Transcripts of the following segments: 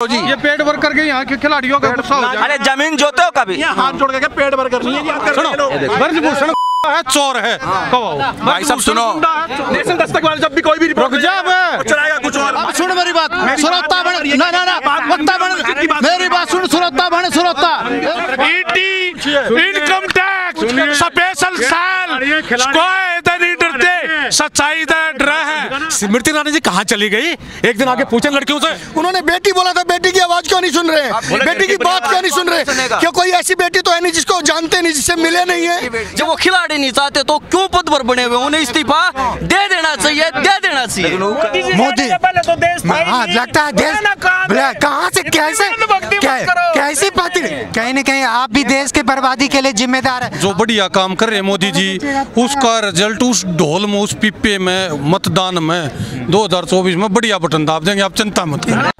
जी ये पेट भर करके यहाँ के खिलाड़ियों का गुस्सा हो जाए। अरे जमीन जोते हो कभी? हाथ जोड़ के पेट भर कर ब्रजभूषण है, चोर है। भाई सब सुनो, नेशन दस्तक वाले जब भी कोई भी रुक जा बे। चलाएगा कुछ और। सुन मेरी बात, सुरत्ता बन ना ना ना मेरी बात सुन, सुरत्ता बन सुरत्ता ईटी इनकम टैक्स स्पेशल सेल कोई इधर नहीं डरते, सच्चाई इधर डरा है। स्मृति ईरानी जी कहाँ चली गई? एक दिन आके पूछे लड़कियों से, उन्होंने बेटी बोला था, बेटी की आवाज क्यों नहीं सुन रहे? बेटी की बात क्यों नहीं सुन रहे? क्या कोई ऐसी बेटी तो है नहीं जिसको जानते नहीं, जिससे मिले नहीं है? जब वो खिलाड़ी नहीं चाहते तो क्यों पद पर बने हुए? उन्हें इस्तीफा दे देना चाहिए, दे देना चाहिए। मोदी हाँ लगता है देश कहाँ से कैसी बात? कहीं न कहीं आप भी देश के बर्बादी के लिए जिम्मेदार है। जो बढ़िया काम कर रहे हैं मोदी जी, उसका रिजल्ट उस ढोल में, उस पिप्पे में, मतदान में 2024 में बढ़िया बटन दाब देंगे, आप चिंता मत करें।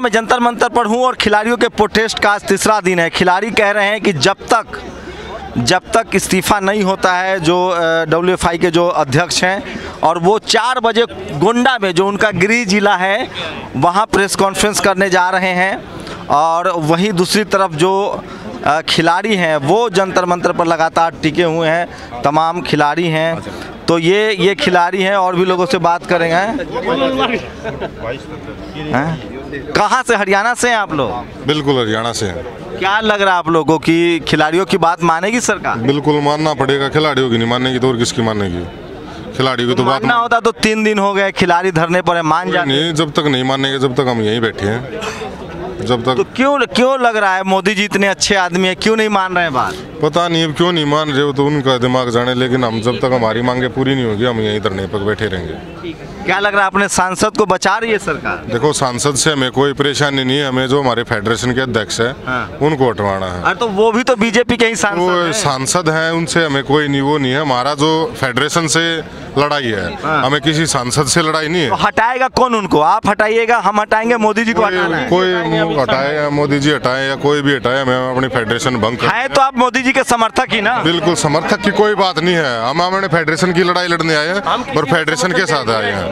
मैं जंतर मंतर पर हूँ और खिलाड़ियों के प्रोटेस्ट का आज तीसरा दिन है। खिलाड़ी कह रहे हैं कि जब तक इस्तीफा नहीं होता है जो WFI के जो अध्यक्ष हैं, और वो 4 बजे गोंडा में जो उनका गृह जिला है वहाँ प्रेस कॉन्फ्रेंस करने जा रहे हैं, और वहीं दूसरी तरफ जो खिलाड़ी हैं वो जंतर मंतर पर लगातार टिके हुए हैं। तमाम खिलाड़ी हैं, तो ये खिलाड़ी हैं और भी लोगों से बात करेंगे। कहाँ से? हरियाणा से हैं आप लोग? बिल्कुल हरियाणा से हैं। क्या लग रहा है आप लोगों की खिलाड़ियों की बात मानेगी सरकार? बिल्कुल मानना पड़ेगा, खिलाड़ियों की नहीं मानेगी तो और किसकी मानेगी? खिलाड़ियों की तो बात मानना होता तो 3 दिन हो गए खिलाड़ी धरने पर है, मान जाते नहीं। जब तक नहीं मानेंगे जब तक हम यहीं बैठे हैं, जब तक। तो क्यों लग रहा है मोदी जी इतने अच्छे आदमी है, क्यों नहीं मान रहे हैं बात? पता नहीं अब क्यों नहीं मान रहे हो, तो उनका दिमाग जाने, लेकिन हम जब तक हमारी मांगे पूरी नहीं होगी हम यहीं धरने पर बैठे रहेंगे। क्या लग रहा है अपने सांसद को बचा रही है सरकार? देखो सांसद से हमें कोई परेशानी नहीं है, हमें जो हमारे फेडरेशन के अध्यक्ष है उनको हटवाना है। अरे तो वो भी तो बीजेपी के ही सांसद हैं, उनसे हमें कोई नहीं वो नहीं है। हमारा जो फेडरेशन से लड़ाई है, हमें किसी सांसद से लड़ाई नहीं है। तो हटाएगा कौन उनको? आप हटाइएगा, हम हटाएंगे, मोदी जी को हटाना है? कोई हटाए या मोदी जी हटाए या कोई भी हटाए, हमें अपनी फेडरेशन भंग है। तो आप मोदी जी के समर्थक ही ना? बिल्कुल समर्थक की कोई बात नहीं है, हम अपने फेडरेशन की लड़ाई लड़ने आए हैं और फेडरेशन के साथ आए हैं।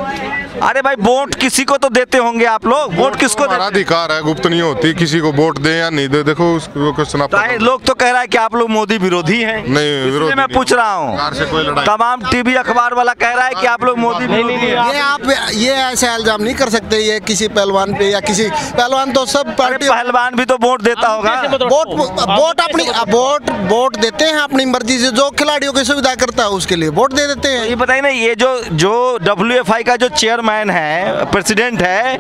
अरे भाई वोट किसी को तो देते होंगे आप लोग, वोट किसको? हमारा अधिकार है, गुप्त नहीं होती, किसी को वोट दे या नहीं दे। देखो उसको क्वेश्चन लोग तो कह रहा है कि आप लोग मोदी विरोधी हैं। नहीं विरोधी, मैं पूछ रहा हूँ। तमाम टीवी अखबार वाला कह रहा है कि आप लोग मोदी विरोधी हैं। ये आप ये ऐसे इल्जाम नहीं कर सकते ये किसी पहलवान पे, या किसी पहलवान तो सब पार्टी पहलवान भी तो वोट देता होगा। वोट देते हैं अपनी मर्जी से, जो खिलाड़ियों की सुविधा करता है उसके लिए वोट दे देते हैं। ये बताइए ना, ये जो WFI का जो चेयरमैन है, प्रेसिडेंट है,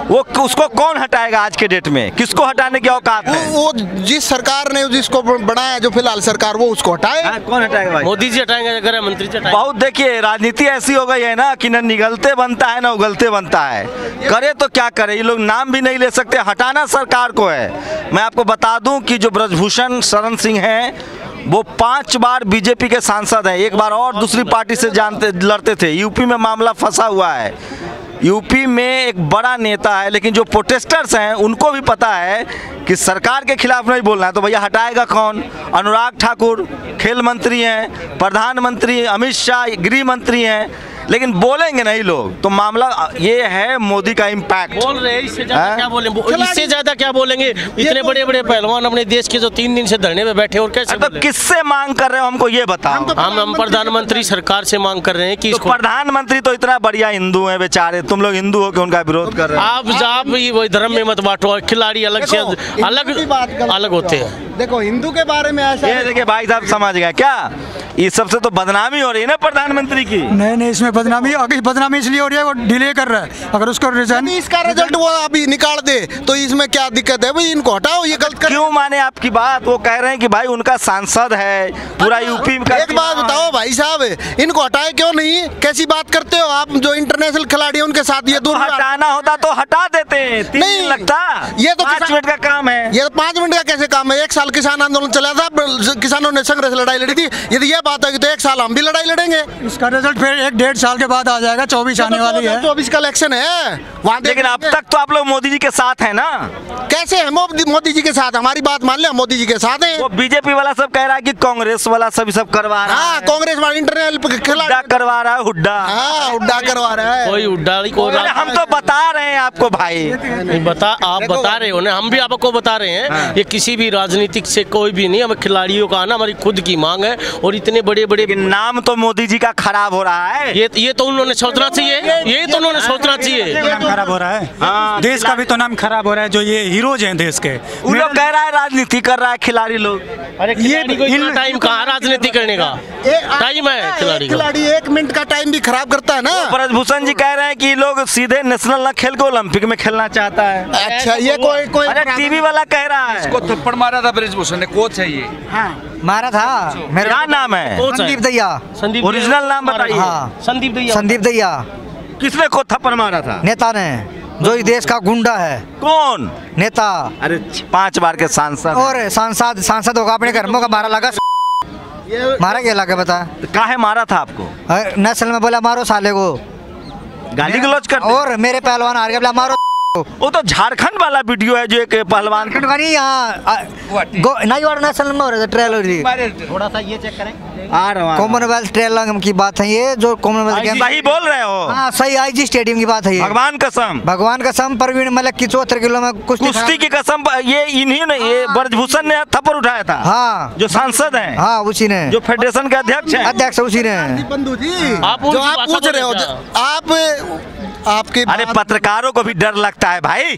वो उसको कौन हटाएगा आज के डेट में? किसको हटाने की औकात है? वो जिस सरकार ने जिसको बनाया, जो फिलहाल सरकार, वो उसको हटाए। कौन हटाएगा भाई? मोदी जी हटाएंगे, गृह मंत्री जी। बहुत देखिए राजनीति ऐसी हो गई है ना कि न निगलते बनता है ना उगलते बनता है। करे तो क्या करे, ये लोग नाम भी नहीं ले सकते, हटाना सरकार को है। मैं आपको बता दूं कि जो ब्रजभूषण शरण सिंह हैं वो 5 बार बीजेपी के सांसद हैं, एक बार और दूसरी पार्टी से लड़ते थे। यूपी में मामला फंसा हुआ है, यूपी में एक बड़ा नेता है, लेकिन जो प्रोटेस्टर्स हैं उनको भी पता है कि सरकार के खिलाफ नहीं बोलना है, तो भैया हटाएगा कौन? अनुराग ठाकुर खेल मंत्री हैं, प्रधानमंत्री अमित शाह गृह मंत्री हैं, लेकिन बोलेंगे नहीं लोग। तो मामला ये है मोदी का इम्पैक्ट। बोल रहे हैं, इससे ज्यादा क्या बोलेंगे? इससे ज्यादा क्या बोलेंगे? इतने बड़े बड़े पहलवान अपने देश के जो 3 दिन से धरने पे बैठे, और कैसे? तो किससे मांग कर रहे हो हमको ये बताओ। हम प्रधानमंत्री सरकार से मांग कर रहे हैं कि तो प्रधानमंत्री तो इतना बढ़िया हिंदू है बेचारे, तुम लोग हिंदू हो के उनका विरोध कर रहे हो। आप वही धर्म में मत बांटो, खिलाड़ी अलग से अलग होते हैं। देखो हिंदू के बारे में ऐसा, ये देखिए भाई साहब समझ गए क्या? इस सबसे तो बदनामी हो रही है ना प्रधानमंत्री की। नहीं इसमें बदनामी इसलिए हो रही है, वो डिले कर रहा है। अगर उसको रिजाइन, इसका रिजल्ट वो अभी निकाल दे तो इसमें क्या दिक्कत है? भाई इनको हटाओ, ये गलत कर। क्यों माने आपकी बात? वो कह रहे हैं कि भाई उनका सांसद है, पूरा यूपी का। एक बात बताओ भाई साहब, इनको हटाए क्यों नहीं? कैसी बात करते हो आप? जो इंटरनेशनल खिलाड़ी है उनके साथ ये दूर हटाना होता तो हटा देते हैं, 3 दिन लगता। ये तो 5 मिनट का काम है। ये तो 5 मिनट का कैसे काम है? 1 साल किसान आंदोलन चला था, किसानों ने संघर्ष लड़ाई लड़ी थी। यदि ये बात है कि तो 1 साल हम भी लड़ाई लड़ेंगे। इसका रिजल्ट फिर 1-1.5 साल के बाद आ जाएगा। 24 आने वाली है, 24 का इलेक्शन है वहाँ। लेकिन अब तक तो आप लोग मोदी जी के साथ हैं ना? कैसे है मोदी जी के साथ? हमारी बात मान ले, मोदी जी के साथ हैं। वो बीजेपी वाला सब कह रहा है कि कांग्रेस वाला सब करवा रहा है। हाँ, कांग्रेस वाला इंटरनल हुड्डा करवा रहा है, हुड्डा। हाँ, हुड्डा करवा रहा है। कोई हुड्डा हम तो बता रहे हैं आपको भाई, आप बता रहे हो ना, हम भी आपको बता रहे हैं। ये किसी भी राजनीतिक से कोई भी नहीं, हमें खिलाड़ियों का आना हमारी खुद की मांग है। और इतने बड़े बड़े नाम तो मोदी जी का खराब हो रहा है। ये तो उन्होंने सोचना चाहिए, ये तो उन्होंने सोचना चाहिए। नाम खराब हो रहा है, देश का भी तो नाम खराब हो रहा है। जो ये हीरोज हैं देश के, उन लोग कह रहा है राजनीति कर रहा है खिलाड़ी लोग। अरे ये टाइम कहाँ राजनीति करने का टाइम है? खिलाड़ी 1 मिनट का टाइम भी खराब करता है ना। ब्रजभूषण जी कह रहे हैं कि लोग सीधे नेशनल ना खेल के ओलंपिक में खेलना चाहता है। अच्छा, ये कोई अरे टीवी वाला कह रहा है। इसको थप्पड़ मारा था ब्रजभूषण ने, कोच है ये। हाँ, मारा था। मेरा क्या नाम है? संदीप दैया। ओरिजिनल नाम बताइए। हाँ, संदीप दैया। किसने को थप्पड़ मारा था? नेता ने, जो इस देश का गुंडा है। कौन नेता? अरे 5 बार के सांसद। और सांसद होगा, अपने घर में का मारा लगा। मारा क्या लगा बता? काहे मारा था आपको? नेशनल में बोला मारो साले को, गाली गलौज कर। और मेरे पहलवान हार गए, बोला मारो। वो तो झारखंड वाला वीडियो है जो एक पहलवान नहीं, और नेशनल में हो रहा था ट्रेलर। थोड़ा सा ये चेक करें। आ रहा कॉमनवेल्थ ट्रेलर की बात है ये, जो कॉमनवेल्थ गेम। सही बोल रहे हो? हाँ, सही। आईजी स्टेडियम की बात है ये। भगवान कसम प्रवीण मलिक की 74 किलो में कुश्ती की कसम। ये इन्हीं ने, ये ब्रजभूषण ने थप्पड़ उठाया था। हाँ, जो सांसद हैं। हाँ, उसी ने, जो फेडरेशन के अध्यक्ष हैं। अध्यक्ष उसी ने। बंधु जी, आप जो आप पूछ रहे हो, आपके अरे पत्रकारों को भी डर लगता है भाई।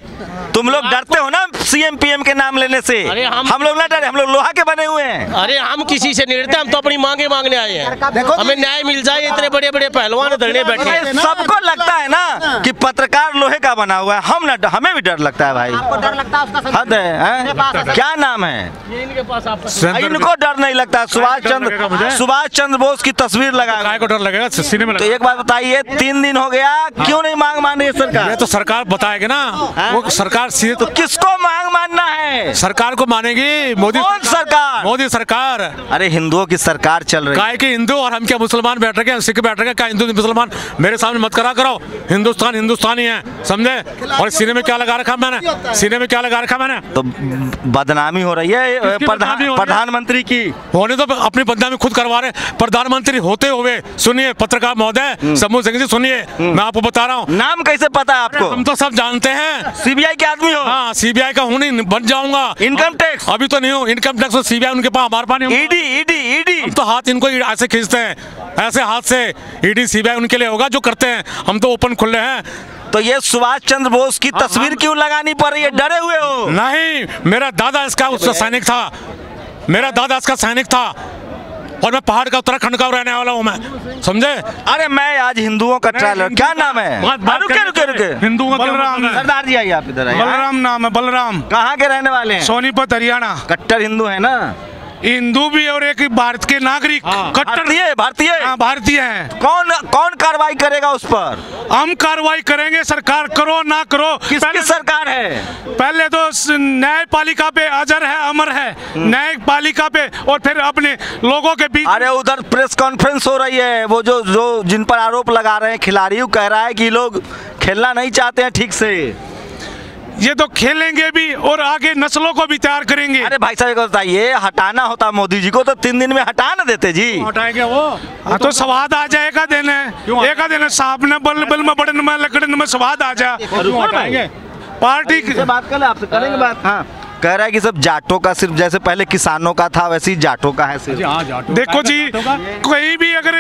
तुम लोग डरते हो ना सीएम पीएम के नाम लेने से। हम लोग ना डरे, हम लोग लोहा के बने हुए हैं। अरे हम किसी से नहीं डरते, हम तो अपनी मांगे मांगने आए हैं। हमें न्याय मिल जाए। इतने बड़े बड़े पहलवान धरने बैठे हैं। सबको लगता है ना कि पत्रकार लोहे का बना हुआ है। हमें भी डर लगता है भाई। डर लगता है? हद है। क्या नाम है इनके पास? इनको डर नहीं लगता। सुभाष चंद्र बोस की तस्वीर लगा को डर लगेगा सीने में। तो एक बात बताइए, 3 दिन हो गया, क्यों नहीं मांग मान रही है सरकार? ये तो सरकार बताएगी ना। वो सरकार सीधे तो किसको मांग मानना है? सरकार को मानेगी। मोदी कौन सरकार? मोदी सरकार। अरे हिंदुओं की सरकार चल रही है। काय के हिंदू और हम क्या मुसलमान बैठ रहे हैं, सिख बैठ रहे हैं? क्या हिंदू मुसलमान मेरे सामने मत करा करो। हिंदुस्तान हिंदुस्तानी है, समझे? और सीने में क्या लगा रखा मैंने? सीने में क्या लगा रखा मैंने? तो बदनामी हो रही है प्रधानमंत्री की। होने तो अपनी बदनामी खुद करवा रहे। प्रधानमंत्री होते हुए, सुनिए पत्रकार महोदय समूह सिंह जी, सुनिए, मैं आपको बता रहा हूँ। नाम कैसे पता है आपको? हम तो सब जानते हैं। सीबीआई के आदमी हो? हाँ, सीबीआई का हूँ, नहीं बन जाऊंगा। Income tax? अभी तो नहीं हूँ। इनकम टैक्स और सीबीआई उनके पास, हमारे पास नहीं। ईडी तो हाथ इनको ऐसे खींचते हैं, ऐसे हाथ से। ईडी सीबीआई उनके लिए होगा जो करते हैं, हम तो ओपन खुले हैं। तो ये सुभाष चंद्र बोस की तस्वीर क्यों लगानी पड़ रही है? डरे हुए हो? नहीं, मेरा दादा इसका उसका सैनिक था। मेरा दादा इसका सैनिक था और मैं पहाड़ का, उत्तराखंड का रहने वाला हूँ मैं, समझे? अरे मैं आज हिंदुओं का ट्रेलर, क्या नाम है? रुके हिंदुओं का सरदार जी आइए, आप इधर आइए। बलराम नाम है, बलराम। कहाँ के रहने वाले हैं? सोनीपत, हरियाणा। कट्टर हिंदू है ना? हिंदू भी और एक भारत के नागरिक। भारतीय भारतीय हैं। कौन कार्रवाई करेगा उस पर? हम कार्रवाई करेंगे, सरकार करो ना करो। किसकी सरकार है? पहले तो न्यायपालिका पे अजर है, अमर है। न्यायपालिका पे, और फिर अपने लोगों के बीच। अरे उधर प्रेस कॉन्फ्रेंस हो रही है, वो जो जिन पर आरोप लगा रहे हैं खिलाड़ी, कह रहा है कि लोग खेलना नहीं चाहते हैं ठीक से। ये तो खेलेंगे भी और आगे नस्लों को भी तैयार करेंगे। अरे भाई साहब बताइए, हटाना होता मोदी जी को तो 3 दिन में हटा ना देते जी। हटाएंगे वो? हाँ, तो स्वाद आ जाएगा देने, एक दिन साहब ने बल में बड़न में लकड़न में स्वाद आ जा। पार्टी से बात कर ले, आपसे करेंगे बात। हाँ, कह रहा है कि सब जाटों का, सिर्फ जैसे पहले किसानों का था वैसे ही जाटों का है सिर्फ। देखो जी, कोई भी अगर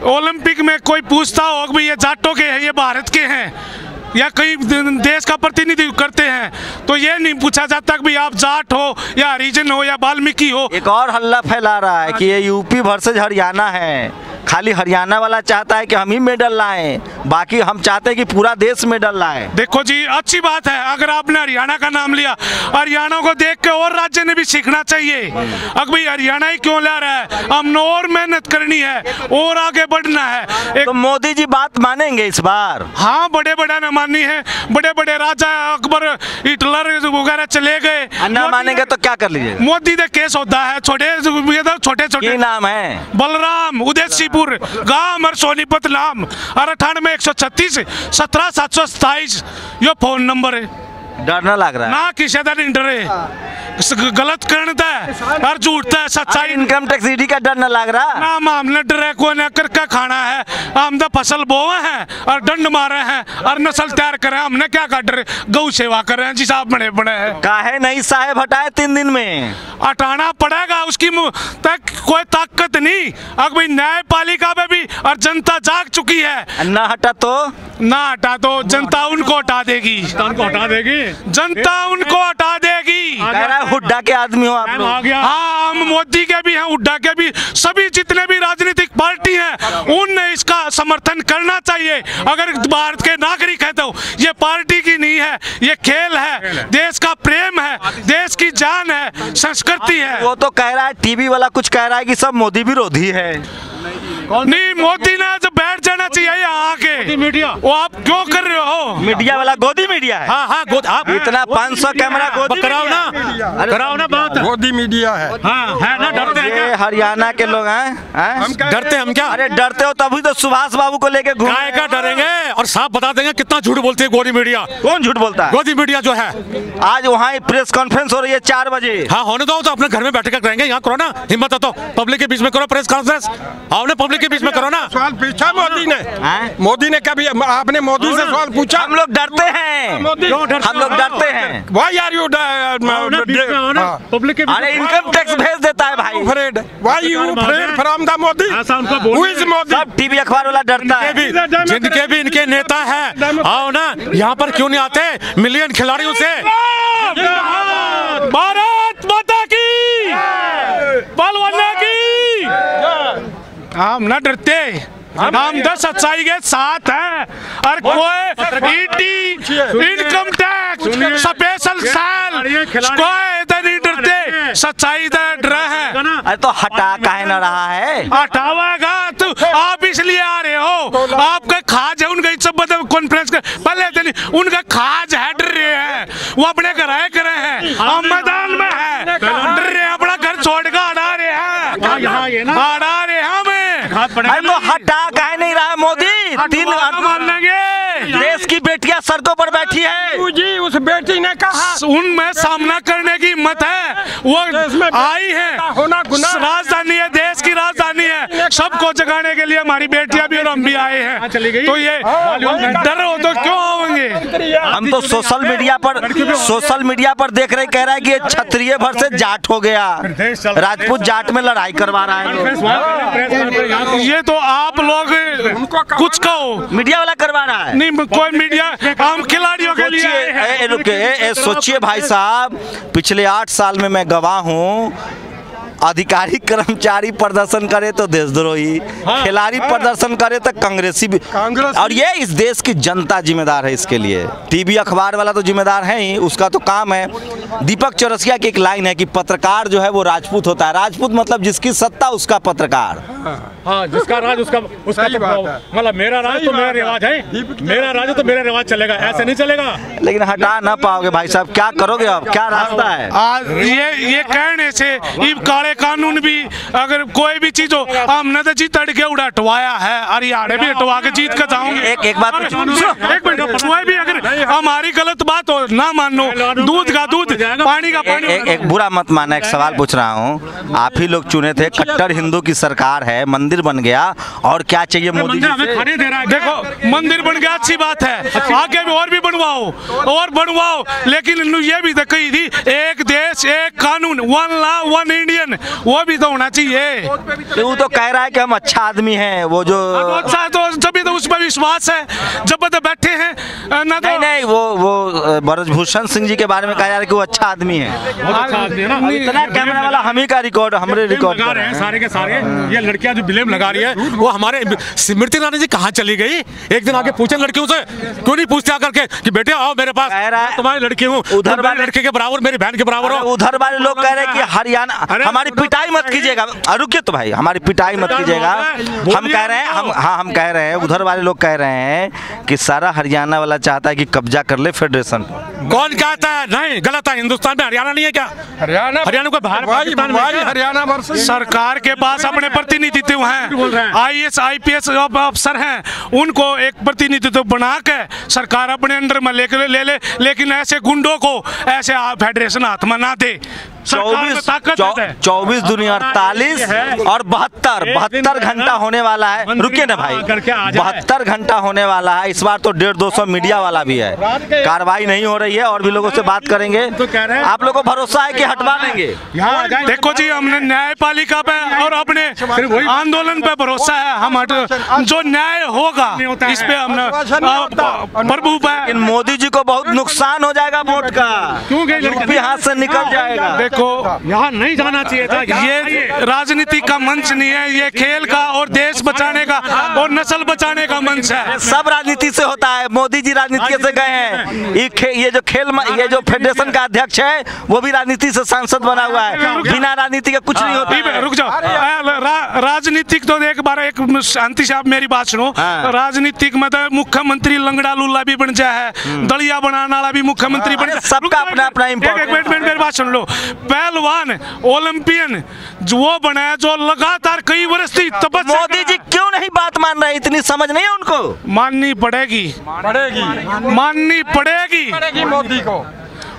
ओलंपिक में कोई पूछता हो कि ये जाटों के हैं, ये भारत के हैं, या कई देश का प्रतिनिधित्व करते हैं, तो ये नहीं पूछा जाता कि आप जाट हो या हरिजन हो या वाल्मीकि हो। एक और हल्ला फैला रहा है कि ये यूपी वर्सेज हरियाणा है। खाली हरियाणा वाला चाहता है कि हम ही मेडल लाएं, बाकी हम चाहते हैं कि पूरा देश मेडल लाए। देखो जी, अच्छी बात है अगर आपने हरियाणा का नाम लिया। हरियाणा को देख के और राज्य ने भी सीखना चाहिए। अब भाई हरियाणा ही क्यों ला रहा है? हमने और मेहनत करनी है और आगे बढ़ना है। तो मोदी जी बात मानेंगे इस बार? हाँ, बड़े बड़ा न अफगानी हैं, बड़े बड़े राजा अकबर हिटलर वगैरह चले गए। ना मानेंगे तो क्या कर लीजिए? मोदी दे केस होता है, छोटे छोटे नाम है बलराम, उदयसीपुर गांव और सोनीपत नाम, और 98 136 17 727 ये फोन नंबर है। डर ना लग रहा है ना किसी का नहीं डरे, गलत करता है और झूठता है, सच्चाई। इनकम टैक्स ईडी का डर ना लग रहा ना हमने डरे को न करके खाना है, हम तो फसल बोए हैं और दंड मारे हैं और नस्ल तैयार करे, हमने क्या कर डरे, गौ सेवा कर रहे हैं जी साहब, बड़े बड़े हैं। काहे नहीं साहेब हटाए 3 दिन में? हटाना पड़ेगा, उसकी तक कोई ताकत नहीं। अब भाई न्यायपालिका में भी और जनता जाग चुकी है, ना हटा तो जनता उनको हटा देगी, जनता उनको हटा देगी। कह रहा है हुड्डा के आदमी हो आप लोग। हाँ, हम मोदी के भी हैं, हुड्डा के भी, सभी जितने भी राजनीतिक पार्टी हैं उनने इसका समर्थन करना चाहिए। अगर भारत के नागरिक है तो ये पार्टी की नहीं है, ये खेल है, देश का प्रेम है, देश की जान है, संस्कृति है। वो तो कह रहा है, टीवी वाला कुछ कह रहा है कि सब मोदी विरोधी है। नहीं, मोदी ने जब बैठ जाना चाहिए यहाँ आके। मीडिया वो आप क्यों कर रहे हो? मीडिया वाला गोदी मीडिया है। हाँ गोद, आप इतना 500 कैमरा गोदी कराओ ना बात, गोदी मीडिया है। हाँ है ना, डरते हैं ये हरियाणा के लोग हैं, डरते हम क्या? अरे डरते हो तभी तो सुभाष बाबू को लेके घूम। काय का डरेंगे, और साफ बता देंगे कितना झूठ बोलते हैं गोदी मीडिया। कौन झूठ बोलता है? गोदी मीडिया जो है, आज वहाँ प्रेस कॉन्फ्रेंस हो रही है 4 बजे। हाँ होने दो, तो अपने घर में बैठ कर करेंगे, यहाँ करो ना, हिम्मत है तो पब्लिक के बीच में करो प्रेस कॉन्फ्रेंस, आपने पब्लिक के बीच में करो ना। सवाल पूछा मोदी ने कभी आपने मोदी से सवाल पूछा? हम लोग डरते हैं, हम लोग डरते हैं। Why are you पब्लिक के अरे इनकम टैक्स भेज देता है भाई। afraid? Why you afraid from the Modi? Who is Modi? सब टीवी अखबार वाला डरता है। जिनके भी इनके नेता हैं, आओ ना यहाँ पर, क्यों नहीं आते मिलियन खिलाड़ियों से? भारत माता की, बलवाना की। हम न डरते, हम 10 सच्चाई के साथ हैं, और कोई ED, income tax, special cell, कोई इधर नहीं डरते, सच्चाई इधर डर है। अरे तो हटा काहे ना रहा है? हटावेगा तो आप इसलिए आ रहे हो, आपका खाज है उनका, सब कॉन्फ्रेंस का पहले दिन उनका खाज है, डर रहे हैं, वो अपने घर आए करे हैं, हम मैदान में है, डर रहे हैं, अपना घर छोड़ कर हटा रहे हैं, हटा रहे हैं हमें। अरे तो हटा काहे नहीं रहा है मोदी? 3 मान लेंगे, देश की बेटियां सड़कों पर बैठी है। जी उस बेटी ने कहा उनमें सामना करने की हिम्मत है, वो आई है, राजधानी है, देश की राजधानी है, सबको जगाने के लिए हमारी बेटियां भी और हम भी आए हैं। तो ये डर हो तो क्यों आएंगे? हम तो सोशल मीडिया पर देख रहे, कह रहा है कि ये क्षत्रिय भर से जाट हो गया, राजपूत जाट में लड़ाई करवा रहा है। ये तो आप लोग कुछ कहो, मीडिया वाला करवा रहा है। नहीं, कोई मीडिया, हम खिलाड़ियों के लिए रुके, सोचिए भाई साहब, पिछले 8 साल में मैं गवाह हूँ, अधिकारी कर्मचारी प्रदर्शन करे तो देशद्रोही, खिलाड़ी प्रदर्शन करे तो कांग्रेसी भी, और ये इस देश की जनता जिम्मेदार है इसके लिए। टीवी अखबार वाला तो जिम्मेदार है ही, उसका तो काम है। दीपक चौरसिया की एक लाइन है कि पत्रकार जो है वो राजपूत होता है, राजपूत मतलब जिसकी सत्ता उसका पत्रकार। हाँ, जिसका राज उसका मतलब मेरा राज तो मेरा रिवाज है, मेरा राज तो मेरा रिवाज चलेगा, ऐसे नहीं चलेगा। लेकिन हटा ना पाओगे भाई साहब, क्या करोगे अब, क्या रास्ता है? आज ये कहने से काले कानून भी, अगर कोई भी चीज हो, हमने तो जीत तड़के उड़ा हटवाया है, हरियाणा भी हटवा के जीत कर जाऊंगे। एक बात एक मिनट, कोई भी अगर हमारी गलत बात हो ना मानो, दूध का दूध, पानी का पानी। एक बुरा मत माना, एक सवाल पूछ रहा हूँ, आप ही लोग चुने थे, कट्टर हिंदू की सरकार है, मंदिर बन गया, और क्या चाहिए मोदी जी से? देखो, मंदिर बन गया अच्छी बात है, आगे भी और भी बनवाओ, लेकिन ये भी तो कही थी, एक देश एक कानून, 1 लॉ 1 इंडियन, वो भी तो होना चाहिए। वो तो कह रहा है कि हम अच्छा आदमी हैं, वो जो अच्छा, तो जब तो उस पर विश्वास है, जब तो बैठे हैं ना, तो नहीं वो ब्रजभूषण सिंह जी के बारे में कहा जा रहा है कि वो अच्छा आदमी है। इतना कैमरा वाला हम ही का रिकॉर्ड, हमरे रिकॉर्ड लगा रहे हैं सारे के सारे। ये लड़कियां जो ब्लेम लगा रही है वो हमारे स्मृति ईरानी जी कहाँ चली गई? एक दिन आके पूछे लड़कियों से, क्यों नहीं पूछते आकर के कि बेटे आओ मेरे पास, तुम्हारी लड़की हूँ, उधर वाले लड़के के बराबर, मेरी बहन के बराबर हो। उधर वाले लोग कह रहे हैं कि हरियाणा, हमारी पिटाई मत कीजिएगा। रुकिए तो भाई, हमारी पिटाई मत कीजिएगा। हम कह रहे हैं, हम कह रहे हैं, उधर वाले लोग कह रहे हैं कि सारा हरियाणा वाला चाहता है कि कब्जा कर ले फेडरेशन। कौन कहता है? नहीं, गलत है। हिंदुस्तान में हरियाणा नहीं है क्या? हरियाणा को बाहर हरियाणा सरकार के पास अपने प्रतिनिधित्व हैं, IAS IPS अफसर हैं, उनको एक प्रतिनिधित्व बना के सरकार अपने अंडर में ले लेकिन ऐसे गुंडों को ऐसे फेडरेशन हाथ में ना दे। 24 दुनिया 48 और 72 घंटा होने वाला है। रुकिए ना भाई, 72 घंटा होने वाला है। इस बार तो 150-200 मीडिया वाला भी है। कार्रवाई नहीं हो रही है और भी लोगों से बात करेंगे। आप लोगों को भरोसा है कि हटवा देंगे? देखो जी, हमने न्यायपालिका पे और अपने आंदोलन पे भरोसा है। हम जो न्याय होगा इस पे हमने प्रभु पे। मोदी जी को बहुत नुकसान हो जाएगा वोट का, क्योंकि हाथ से निकल जाएगा। देखो, यहाँ नहीं जाना चाहिए था। ये राजनीति का मंच नहीं है, ये खेल का और देश बचाने का और नस्ल बचाने का मंच है। सब राजनीति से होता है। मोदी जी राजनीति से गए हैं। ये जो फेडरेशन का अध्यक्ष है वो भी राजनीति से सांसद बना हुआ है। बिना राजनीति के कुछ नहीं होता। रुक जाओ, राजनीतिक तो एक बार एक शांति से आप मेरी बात सुनो। राजनीतिक में तो मुख्यमंत्री लंगड़ा लुल्ला भी बन जाए, दलिया बनाने वाला भी मुख्यमंत्री बन जाए। सबका अपना अपना इम्पोर्टेंट। मेरी बात सुन लो। पहलवान ओलंपियन जो वो बना है, जो लगातार कई वर्ष थी तपस्या। मोदी जी क्यों नहीं बात मान रहे? इतनी समझ नहीं है उनको? माननी पड़ेगी मोदी को।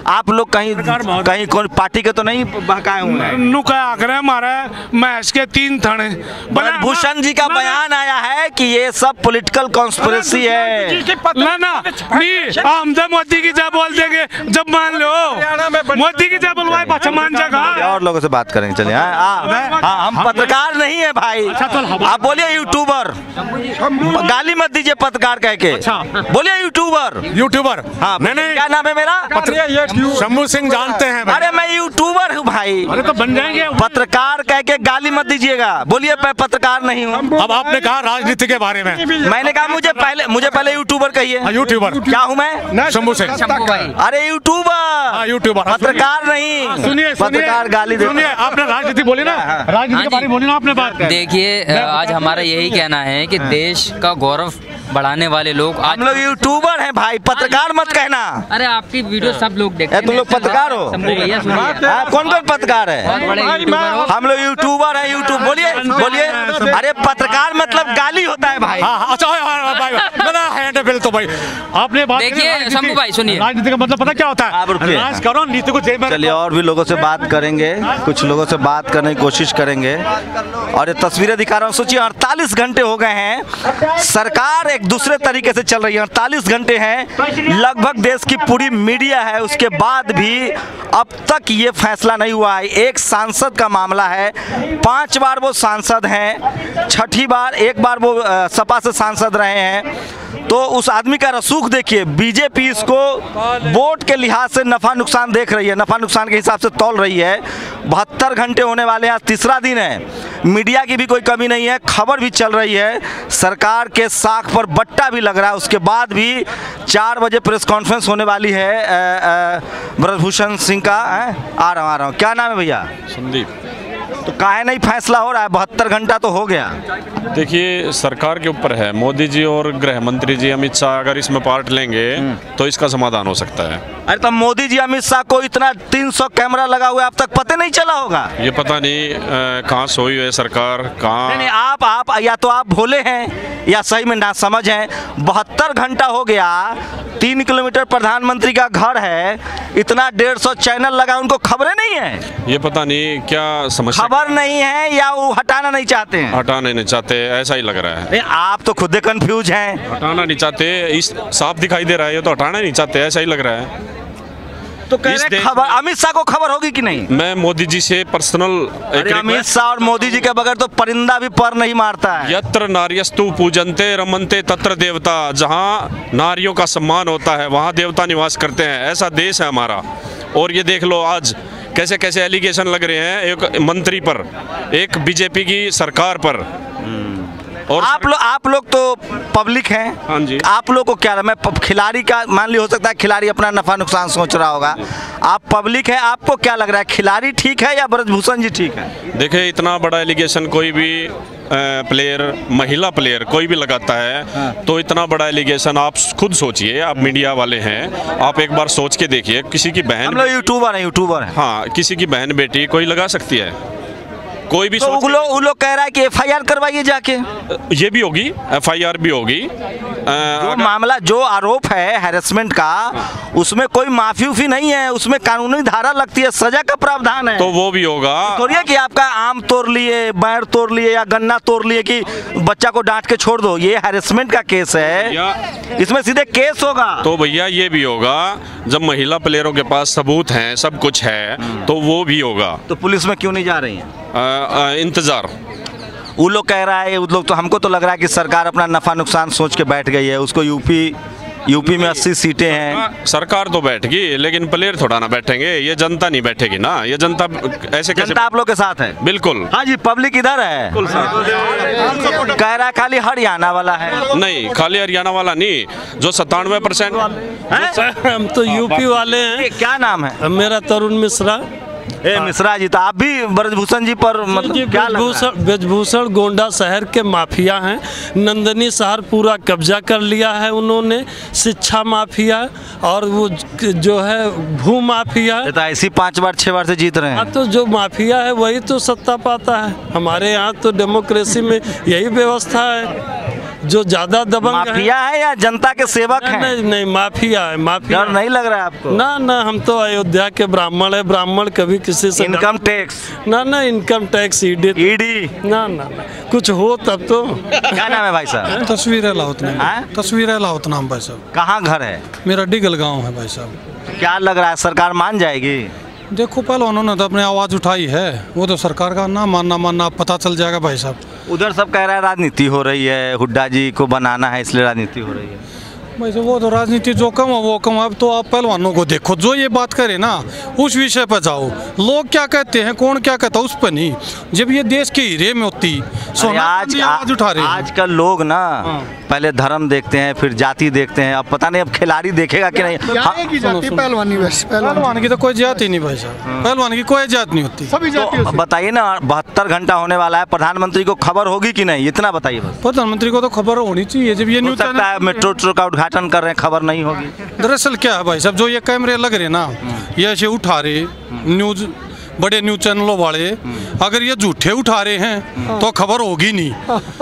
आप लोग कहीं कोई पार्टी के तो नहीं बहकाए हुए? नुका आग्रह मारा महस के 3 थने। ब्रजभूषण जी का बयान आया है कि ये सब पॉलिटिकल कॉन्स्पिरेसी है। ना हम मोदी की जब बोल देंगे, जब मान लो मोदी की जब बोलवाए पाछा मान जाएगा। और लोगों से बात करेंगे, चलिए। हम पत्रकार नहीं है भाई। आप बोलिए यूट्यूबर, गाली मत दीजिए पत्रकार कह के। बोलिए यूट्यूबर। हाँ, क्या नाम है मेरा? शंभू सिंह जानते हैं। अरे मैं यूट्यूबर हूँ भाई। अरे तो बन जाएंगे। पत्रकार कह के गाली मत दीजिएगा। बोलिए मैं पत्रकार नहीं हूँ। अब आपने कहा राजनीति के बारे में, मैंने कहा मुझे पहले यूट्यूबर कहिए। यूट्यूबर क्या हूँ मैं? शंभू सिंह। अरे यूट्यूबर, पत्रकार नहीं। सुनिए, पत्रकार गाली दे। सुनिए, आपने राजनीति बोली ना, राजनीति के बारे में बोली ना आपने बात। देखिए, आज हमारा यही कहना है कि देश का गौरव बढ़ाने वाले लोग, हम लोग यूट्यूबर हैं भाई, पत्रकार मत कहना। अरे आपकी वीडियो सब लोग देखते हैं। तुम लोग पत्रकार हो? भैया कौन पत्रकार है? हम लोग यूट्यूबर हैं। यूट्यूब बोलिए। अरे पत्रकार मतलब गाली होता है भाई। तो भाई आपने बात, देखिए शंभू भाई सुनिए, राजनीति का मतलब पता क्या होता है? राज करो, नीति को जेब में। चलिए, और भी लोगों से बात करेंगे, कुछ लोगों से बात करने की कोशिश करेंगे। और ये तस्वीरें दिखा रहा हूँ। सोचिए, 48 घंटे हो गए हैं, सरकार एक दूसरे तरीके से चल रही है। 48 घंटे हैं, लगभग देश की पूरी मीडिया है, उसके बाद भी अब तक ये फैसला नहीं हुआ है। एक सांसद का मामला है, 5 बार वो सांसद हैं, 6ठी बार, एक बार वो सपा से सांसद रहे हैं। तो उस आदमी का रसूख देखिए। बीजेपी इसको वोट के लिहाज से नफा नुकसान देख रही है, नफा नुकसान के हिसाब से तौल रही है। 72 घंटे होने वाले हैं, आज तीसरा दिन है। मीडिया की भी कोई कमी नहीं है, खबर भी चल रही है, सरकार के साख पर बट्टा भी लग रहा है। उसके बाद भी 4 बजे प्रेस कॉन्फ्रेंस होने वाली है ब्रजभूषण सिंह का। आ रहा हूँ। क्या नाम है भैया? संदीप। तो काहे नहीं फैसला हो रहा है? 72 घंटा तो हो गया। देखिए, सरकार के ऊपर है। मोदी जी और गृह मंत्री जी अमित शाह अगर इसमें पार्ट लेंगे तो इसका समाधान हो सकता है। अरे तो मोदी जी अमित शाह को इतना 300 कैमरा लगा हुआ है, अब तक पता नहीं चला होगा? ये पता नहीं कहाँ सोई है सरकार, कहाँ। नहीं, आप या तो आप भोले हैं या सही में ना समझ हैं। 72 घंटा हो गया, 3 किलोमीटर प्रधानमंत्री का घर है, इतना 150 चैनल लगा, उनको खबरें नहीं है? ये पता नहीं क्या समस्या, खबर नहीं है या वो हटाना नहीं चाहते हैं? हटाना नहीं चाहते, ऐसा ही लग रहा है। नहीं, आप तो खुद कंफ्यूज हैं। हटाना नहीं चाहते, इस साफ दिखाई दे रहा है। ये तो हटाना नहीं चाहते, ऐसा ही लग रहा है। तो कह रहे खबर अमित शाह को खबर होगी कि नहीं? मैं मोदी जी से पर्सनल अमित शाह और मोदी जी के बगैर तो परिंदा भी पर नहीं मारता है। यत्र नार्यस्तु पूजन्ते रमन्ते तत्र देवता, जहाँ नारियों का सम्मान होता है वहाँ देवता निवास करते हैं। ऐसा देश है हमारा। और ये देख लो आज कैसे कैसे एलिगेशन लग रहे हैं एक मंत्री पर, एक बीजेपी की सरकार पर। और आप लोग तो पब्लिक हैं। हाँ जी। आप लोग को क्या, मैं खिलाड़ी का मान ली, हो सकता है खिलाड़ी अपना नफा नुकसान सोच रहा होगा, आप पब्लिक है, आपको क्या लग रहा है खिलाड़ी ठीक है या ब्रजभूषण जी ठीक है? देखिए इतना बड़ा एलिगेशन कोई भी प्लेयर, महिला प्लेयर कोई भी लगाता है तो इतना बड़ा एलिगेशन आप खुद सोचिए, आप मीडिया वाले हैं, आप एक बार सोच के देखिए किसी की बहन, हम लोग यूट्यूबर हैं। हाँ, किसी की बहन बेटी कोई लगा सकती है, कोई भी। तो वो लोग कह रहा है कि एफआईआर करवाइए जाके। ये भी होगी, एफआईआर भी होगी। जो मामला, जो आरोप है हैरेसमेंट का, उसमें कोई माफी उफी नहीं है, उसमें कानूनी धारा लगती है, सजा का प्रावधान है। तो वो भी होगा। थोड़ी है कि आपका आम तोड़ लिए, बैर तोड़ लिए या गन्ना तोड़ लिए कि बच्चा को डांट के छोड़ दो, ये हैरेसमेंट का केस है, इसमें सीधे केस होगा। तो भैया ये भी होगा, जब महिला प्लेयरों के पास सबूत हैं, सब कुछ है, तो वो भी होगा। तो पुलिस में क्यों नहीं जा रही है? इंतजार। वो लोग कह रहा है, वो लोग तो, हमको तो लग रहा है कि सरकार अपना नफा नुकसान सोच के बैठ गई है। उसको यूपी में 80 सीटें हैं। सरकार तो बैठगी, लेकिन प्लेयर थोड़ा ना बैठेंगे, ये जनता नहीं बैठेगी ना। ये जनता ऐसे कैसे? जनता आप लोग के साथ है? बिल्कुल। हाँ जी, पब्लिक इधर है। कह रहा खाली हरियाणा वाला है। नहीं, खाली हरियाणा वाला नहीं, जो 97% हम तो यूपी वाले हैं। क्या नाम है? मेरा तरुण मिश्रा। मिश्रा जी, तो आप भी ब्रजभूषण जी पर मतलब क्या ब्रजभूषण गोंडा शहर के माफिया हैं। नंदनी शहर पूरा कब्जा कर लिया है उन्होंने, शिक्षा माफिया और वो जो है भू माफिया। तो ऐसी 5 बार 6 बार से जीत रहे हैं। तो जो माफिया है वही तो सत्ता पाता है। हमारे यहाँ तो डेमोक्रेसी में यही व्यवस्था है, जो ज्यादा दबंग माफिया है या जनता के सेवक हैं? नहीं, माफिया है। माफिया डर नहीं लग रहा है आपको? ना, हम तो अयोध्या के ब्राह्मण है। ब्राह्मण कभी किसी से इनकम टैक्स ना इनकम टैक्स ईडी ना कुछ हो तब तो। क्या नाम है भाई साहब? तस्वीर लाहौत नाम भाई साहब। कहाँ घर है? मेरा डिगल गाँव है भाई साहब। क्या लग रहा है सरकार मान जाएगी? देखो, पहले उन्होंने तो अपनी आवाज़ उठाई है, वो तो सरकार का ना मानना पता चल जाएगा भाई साहब। उधर सब कह रहा है राजनीति हो रही है, हुड्डा जी को बनाना है इसलिए राजनीति हो रही है। भाई साहब वो तो राजनीति जो कम है वो कम। अब तो आप पहलवानों को देखो, जो ये बात करे ना उस विषय पर जाओ, लोग क्या कहते हैं, कौन क्या कहता है उस पर नहीं। जब ये देश के हीरे में होती आवाज उठा रहे हैं। आजकल लोग ना पहले धर्म देखते हैं, फिर जाति देखते हैं। अब पता नहीं अब खिलाड़ी देखेगा कि नहीं। पहलवान की तो कोई जाति नहीं भाई साहब, पहलवान की कोई जात नहीं होती। तो बताइए ना, 72 घंटा होने वाला है, प्रधानमंत्री को खबर होगी कि नहीं, इतना बताइए बस। प्रधानमंत्री को तो खबर होनी चाहिए। जब ये न्यूज मेट्रो का उद्घाटन कर रहे हैं, खबर नहीं होगी। दरअसल क्या है भाई साहब, जो ये कैमरे लग रहे ना, ये ऐसे उठा रहे न्यूज, बड़े न्यूज चैनलों वाले, अगर ये झूठे उठा रहे हैं तो खबर होगी नहीं,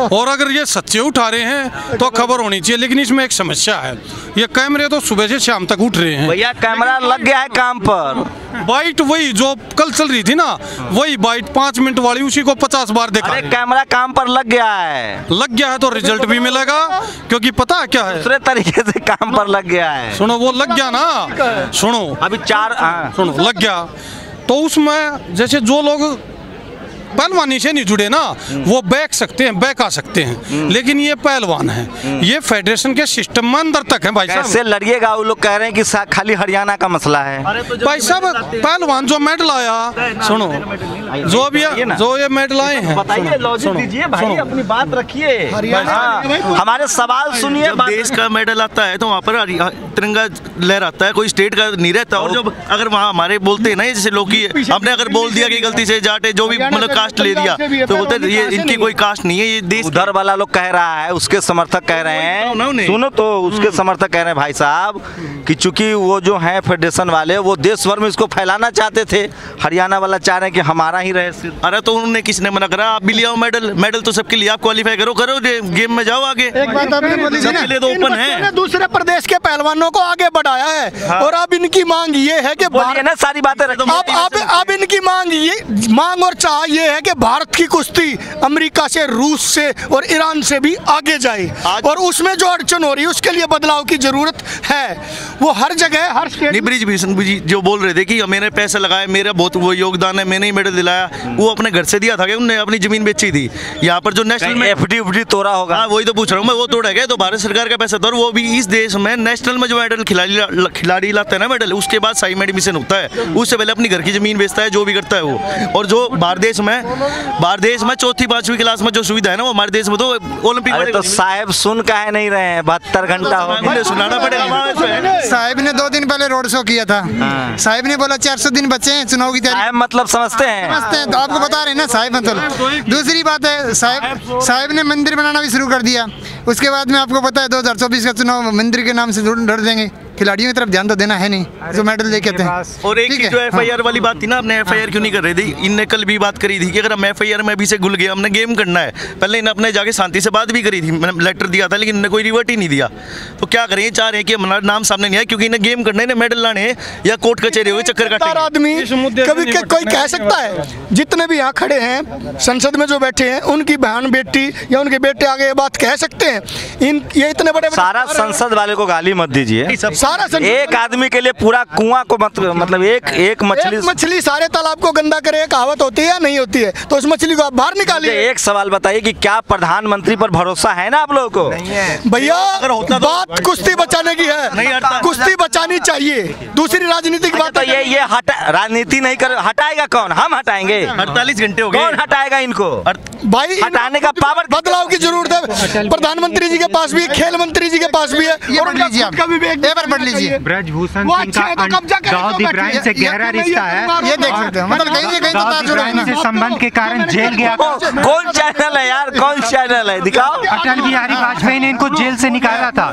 और अगर ये सच्चे उठा रहे हैं तो खबर होनी चाहिए। लेकिन इसमें एक समस्या है, ये कैमरे तो सुबह से शाम तक उठ रहे हैं। भैया कैमरा लग गया है काम पर। बाइट वही जो कल चल रही थी ना, वही बाइट 5 मिनट वाली, उसी को 50 बार देखा। अरे कैमरा काम पर लग गया है तो रिजल्ट भी मिलेगा, क्योंकि पता है क्या है, दूसरे तरीके से काम पर लग गया है। सुनो, वो लग गया ना, सुनो अभी 4 सुनो लग गया तो उसमें जैसे जो लोग पहलवानी से नहीं जुड़े ना, वो बैक सकते हैं, बैक आ सकते हैं। लेकिन ये पहलवान है, ये फेडरेशन के सिस्टम में अंदर तक है भाई साहब। कैसे लड़िएगा? वो लोग कह रहे हैं कि खाली हरियाणा का मसला है। भाई साहब पहलवान जो मेडल आया, सुनो, जो ये मेडल आए हैं, बताइए, लॉजिक दीजिए भाई, अपनी बात रखिए, हमारे सवाल सुनिए। देश का मेडल आता है तो वहाँ पर तिरंगा लहराता है, कोई स्टेट का नहीं रहता। और जब अगर वहाँ हमारे बोलते हैं ना, जैसे लोग हमने अगर बोल दिया कि गलती से जाटे जो भी मतलब कास्ट ले दिया, तो बोलते ये इनकी कोई कास्ट नहीं है, ये देश। उधर वाला लोग कह रहा है, उसके समर्थक कह रहे हैं, सुनो तो, उसके समर्थक कह रहे हैं भाई साहब कि चूंकि वो जो है फेडरेशन वाले, वो देश भर में इसको फैलाना चाहते थे। हरियाणा वाला चाह रहे हैं कि हमारा ही रहे। अरे तो उन्होंने किसने मना करा? आप भी ले आओ मेडल तो सबके लिए, आप क्वालिफाई करो गेम में जाओ आगे। एक बात सबके लिए तो ओपन है। दूसरे प्रदेश के पहलवानों को आगे बढ़ाया है, और अब इनकी मांग ये है कि ना सारी बातें अब इनकी मांग और चाह ये है कि भारत की कुश्ती अमेरिका से, रूस से और ईरान से भी आगे जाए, और उसमें जो अड़चन हो रही है उसके लिए बदलाव की जरूरत है। वो हर जगह, हर स्टेट। ब्रिजभूषण जी जो बोल रहे थे कि मैंने पैसा लगाया, मेरा बहुत वो योगदान है, मैंने ही मेडल दिलाया, वो अपने घर से दिया था कि उन्होंने अपनी जमीन बेची थी। यहाँ पर जो नेशनल में एफडी तोड़ा होगा। हाँ, वही तो पूछ रहा हूँ मैं, वो तोड़ा गया तो भारत सरकार का पैसा था, और वो भी इस देश में नेशनल में जो मेडल खिलाड़ी लाते हैं ना मेडल, उसके बाद साइम एडमिशन होता है, उससे पहले अपनी घर की जमीन बेचता है, जो भी करता है वो। और जो भारत देश में चौथी पांचवी क्लास में जो सुविधा है ना, वो हमारे देश में तो ओलंपिक। तो साहब सुन काहे नहीं रहे हैं? 72 घंटा हो सुनाना पड़ेगा। साहब ने 2 दिन पहले रोड शो किया था। साहब ने बोला 400 दिन बचे हैं चुनाव की तैयारी। मतलब समझते हैं तो आपको बता रहे हैं ना साहब। मतलब दूसरी बात है, साहब ने मंदिर बनाना भी शुरू कर दिया। उसके बाद में आपको पता है 2024 का चुनाव मंदिर के नाम से लड़ देंगे। खिलाड़ियों की तरफ ध्यान तो देना है नहीं, जो मेडल लेके आते हैं। और एक जो FIR वाली बात थी ना, आपने FIR क्यों नहीं कर रही थी? इनने कल भी बात करी थी कि अगर हम FIR में अभी से घुल गए, हमने गेम करना है। पहले इन्हें अपने जाके शांति से बात भी करी थी, मैंने लेटर दिया था, लेकिन इन्हें कोई रिवर्ट ही नहीं दिया। तो क्या करें, चाह रहे हैं कि हमारा नाम सामने नहीं आए, क्योंकि इन्हें गेम करना है, इन्हें मेडल लाने या कोर्ट कचहरी हुए चक्कर काटेंगे। आदमी कभी कोई कह सकता है, जितने भी यहाँ खड़े हैं संसद में जो बैठे हैं, उनकी बहन बेटी या उनके बेटे आगे ये बात कह सकते हैं? ये इतने बड़े सारा संसद वाले को गाली मत दीजिए। सारा एक आदमी के लिए पूरा कुआं को मतलब एक मछली सारे तालाब को गंदा करे, कहावत होती है या नहीं होती है? तो उस मछली को आप बाहर निकालिए। एक सवाल बताइए कि क्या प्रधानमंत्री पर भरोसा है ना आप लोगों को? भैया बात कुश्ती बचाने की है, कुश्ती बचानी चाहिए। दूसरी राजनीतिक बात तो ये राजनीति नहीं कर, हटाएगा कौन? हम हटाएंगे। 48 घंटे हो गए, कौन हटाएगा इनको? भाई हटाने का पावर, बदलाव की जरूरत है। प्रधानमंत्री जी के पास भी, खेल मंत्री जी के पास भी है। ये पढ़ लीजिए, पढ़ लीजिए। ब्रजभूषण सिंह का दाऊद इब्राहिम से गहरा रिश्ता है, ये देख सकते हैं। मतलब कहीं तो तार जुड़ा है ना। से संबंध के कारण जेल गया। कौन चैनल है यार, कौन चैनल है? दिखाओ। अटल बिहारी वाजपेयी ने इनको जेल से निकाला था।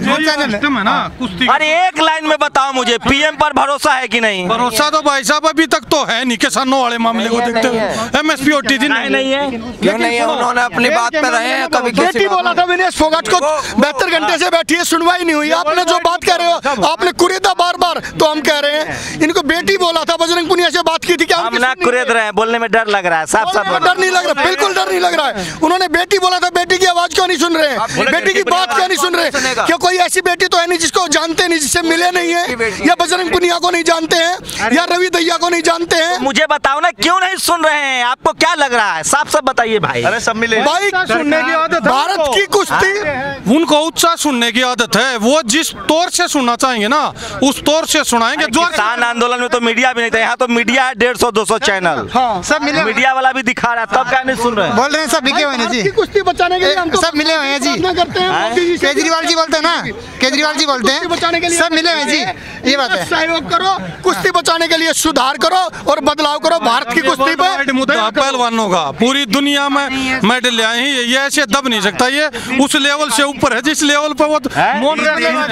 अरे एक लाइन में बताओ मुझे, PM पर भरोसा है कि नहीं? भरोसा तो भाई साहब अभी तक तो है नहीं। किसानों वाले मामले को देखते हुए MSP और TG नहीं है। क्यों नहीं है? उन्होंने अपनी बात पे रहे हैं। कभी बेटी बोला था विनेश फोगाट को, 72 घंटे से बैठी है, सुनवाई नहीं हुई। आपने जो बात कह रहे हो, आपने कुरेदा बार-बार, तो हम कह रहे हैं इनको बेटी बोला था, बजरंग पुनिया से बात की थी। क्या हम ना कुरेद रहे हैं, बोलने में डर लग रहा है? साफ डर नहीं लग रहा, बिल्कुल डर नहीं लग रहा है। उन्होंने बेटी बोला था, बेटी की आवाज क्यों नहीं सुन रहे हैं? बेटी की बात क्यों नहीं सुन रहे? क्या कोई ऐसी बेटी तो है नहीं जिसको जानते नहीं, जिससे मिले नहीं है, या बजरंग पुनिया को नहीं जानते हैं, या रवि दहिया को नहीं जानते हैं? मुझे बताओ ना, क्यों नहीं सुन रहे हैं? आपको क्या लग रहा है? साफ साफ बताइए भाई। अरे सब मिले भाई, सुनने की आदत, भारत की कुश्ती, उनको उत्साह सुनने की आदत है। वो जिस तौर से सुनना चाहेंगे ना, उस तौर से सुनाएंगे। किसान आंदोलन में तो मीडिया भी नहीं था, यहाँ तो मीडिया है 150-200 चैनल। हाँ, सब मिले, मीडिया वाला भी दिखा रहा है, तब क्या नहीं सुन रहे? बोल रहे हैं सब बिके हुए हैं जी। कुश्ती बचाने के लिए हम तो सब मिले हुए हैं जी। केजरीवाल जी बोलते हैं ना, केजरीवाल जी बोलते हैं बचाने के लिए सब मिले हुए हैं जी। ये बात है, सहयोग करो, कुश्ती बचाने के लिए सुधार करो और बदलाव करो भारत की कुश्ती पे। मुद्दा पहलवानों का पूरी दुनिया में मेडल ले आए हैं। ये ऐसे दब नहीं सकता, ये उस लेवल से ऊपर है जिस लेवल पे वो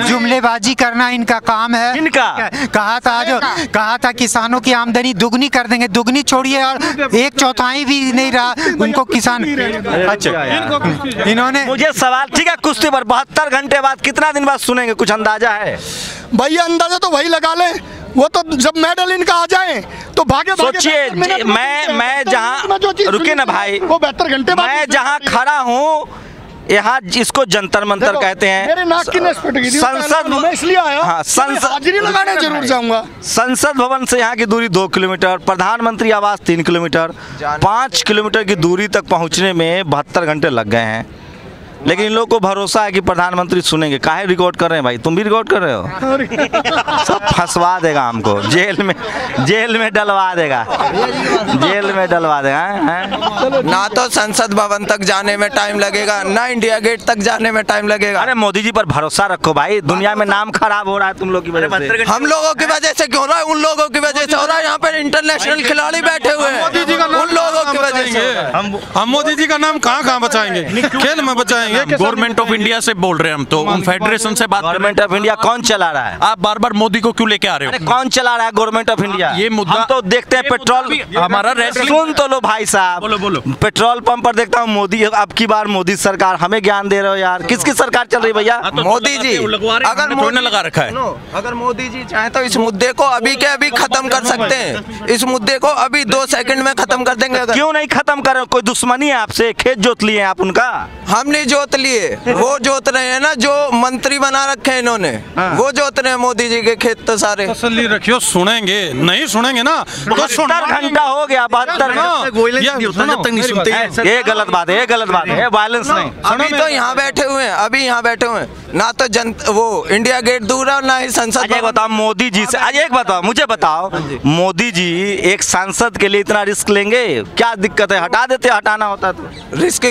जुमलेबाजी करना इनका काम है। इनका कहा था किसानों की आमदनी दुगनी कर देंगे। दुगनी छोड़िए, और 1/4 भी नहीं रहा उनको किसान। अच्छा, इन्होंने मुझे सवाल, ठीक है, कुश्ती पर 72 घंटे बाद कितना दिन बाद सुनेंगे? कुछ अंदाजा है? भैया अंदाजा तो वही लगा ले, वो तो जब मेडल इनका आ जाए तो भागे। सोचिए, मैं जहाँ, रुके ना भाई, वो 72 घंटे मैं जहाँ खड़ा हूँ, यहाँ जिसको जंतर मंतर कहते हैं, मेरे नाक की नस फट गई थी, संसद में इसलिए आया। हाँ, हाजिरी लगाने जरूर जाऊंगा। संसद भवन से यहाँ की दूरी 2 किलोमीटर, प्रधानमंत्री आवास 3 किलोमीटर, 5 किलोमीटर की दूरी तक पहुँचने में 72 घंटे लग गए हैं। लेकिन इन लोगों को भरोसा है कि प्रधानमंत्री सुनेंगे। काहे रिकॉर्ड कर रहे हैं भाई? तुम भी रिकॉर्ड कर रहे हो? सब फंसवा देगा हमको, जेल में डलवा देगा, जेल में डलवा देगा। ना तो संसद भवन तक जाने में टाइम लगेगा, ना इंडिया गेट तक जाने में टाइम लगेगा। अरे मोदी जी पर भरोसा रखो भाई, दुनिया में नाम खराब हो रहा है तुम लोग की वजह से। हम लोगों की वजह से क्यों हो रहा है? उन लोगों की वजह से हो रहा है। यहाँ पर इंटरनेशनल खिलाड़ी बैठे हुए हैं, उन लोगों की वजह से। हम मोदी जी का नाम कहाँ बचाएंगे? खेल में बचाएंगे। गवर्नमेंट ऑफ इंडिया से बोल रहे हैं हम तो, उन फेडरेशन से बात। गवर्नमेंट ऑफ इंडिया कौन चला रहा है? आप बार बार मोदी को क्यों लेके आ रहे हो? कौन चला रहा है गवर्नमेंट ऑफ इंडिया? ये मुद्दा हम तो देखते हैं पेट्रोल हमारा सुन तो लो भाई साहब, बोलो। पेट्रोल पंप पर देखता हूँ मोदी, अब की बार मोदी सरकार, हमें ज्ञान दे रहे हो यार। किसकी सरकार चल रही भैया? मोदी जी। अगर मोदी लगा रखा है, अगर मोदी जी चाहे तो इस मुद्दे को अभी के अभी खत्म कर सकते हैं। इस मुद्दे को अभी 2 सेकंड में खत्म कर देंगे। क्यों नहीं खत्म कर रहे? कोई दुश्मनी है आपसे? खेत जोत लिए आप उनका? हम नहीं जोत लिए, वो जोत रहे हैं ना, जो मंत्री बना रखे हैं इन्होंने, वो जोत रहे हैं मोदी जी के खेत तो सारे। तसल्ली रखियो, सुनेंगे नहीं सुनेंगे ना तो 72 घंटा हो गया, 72 जब तक नहीं सुनते। ये गलत बात है, ये गलत बात है, वायलेंस नहीं। अभी तो यहाँ बैठे हुए हैं, अभी यहाँ बैठे हुए हैं ना, तो वो इंडिया गेट दूर है और ना ही संसद। बताओ मोदी जी से आज एक बताओ, मुझे बताओ, मोदी जी एक सांसद के लिए इतना रिस्क लेंगे? क्या दिक्कत है? हटा देते, हटाना होता तो। रिस्क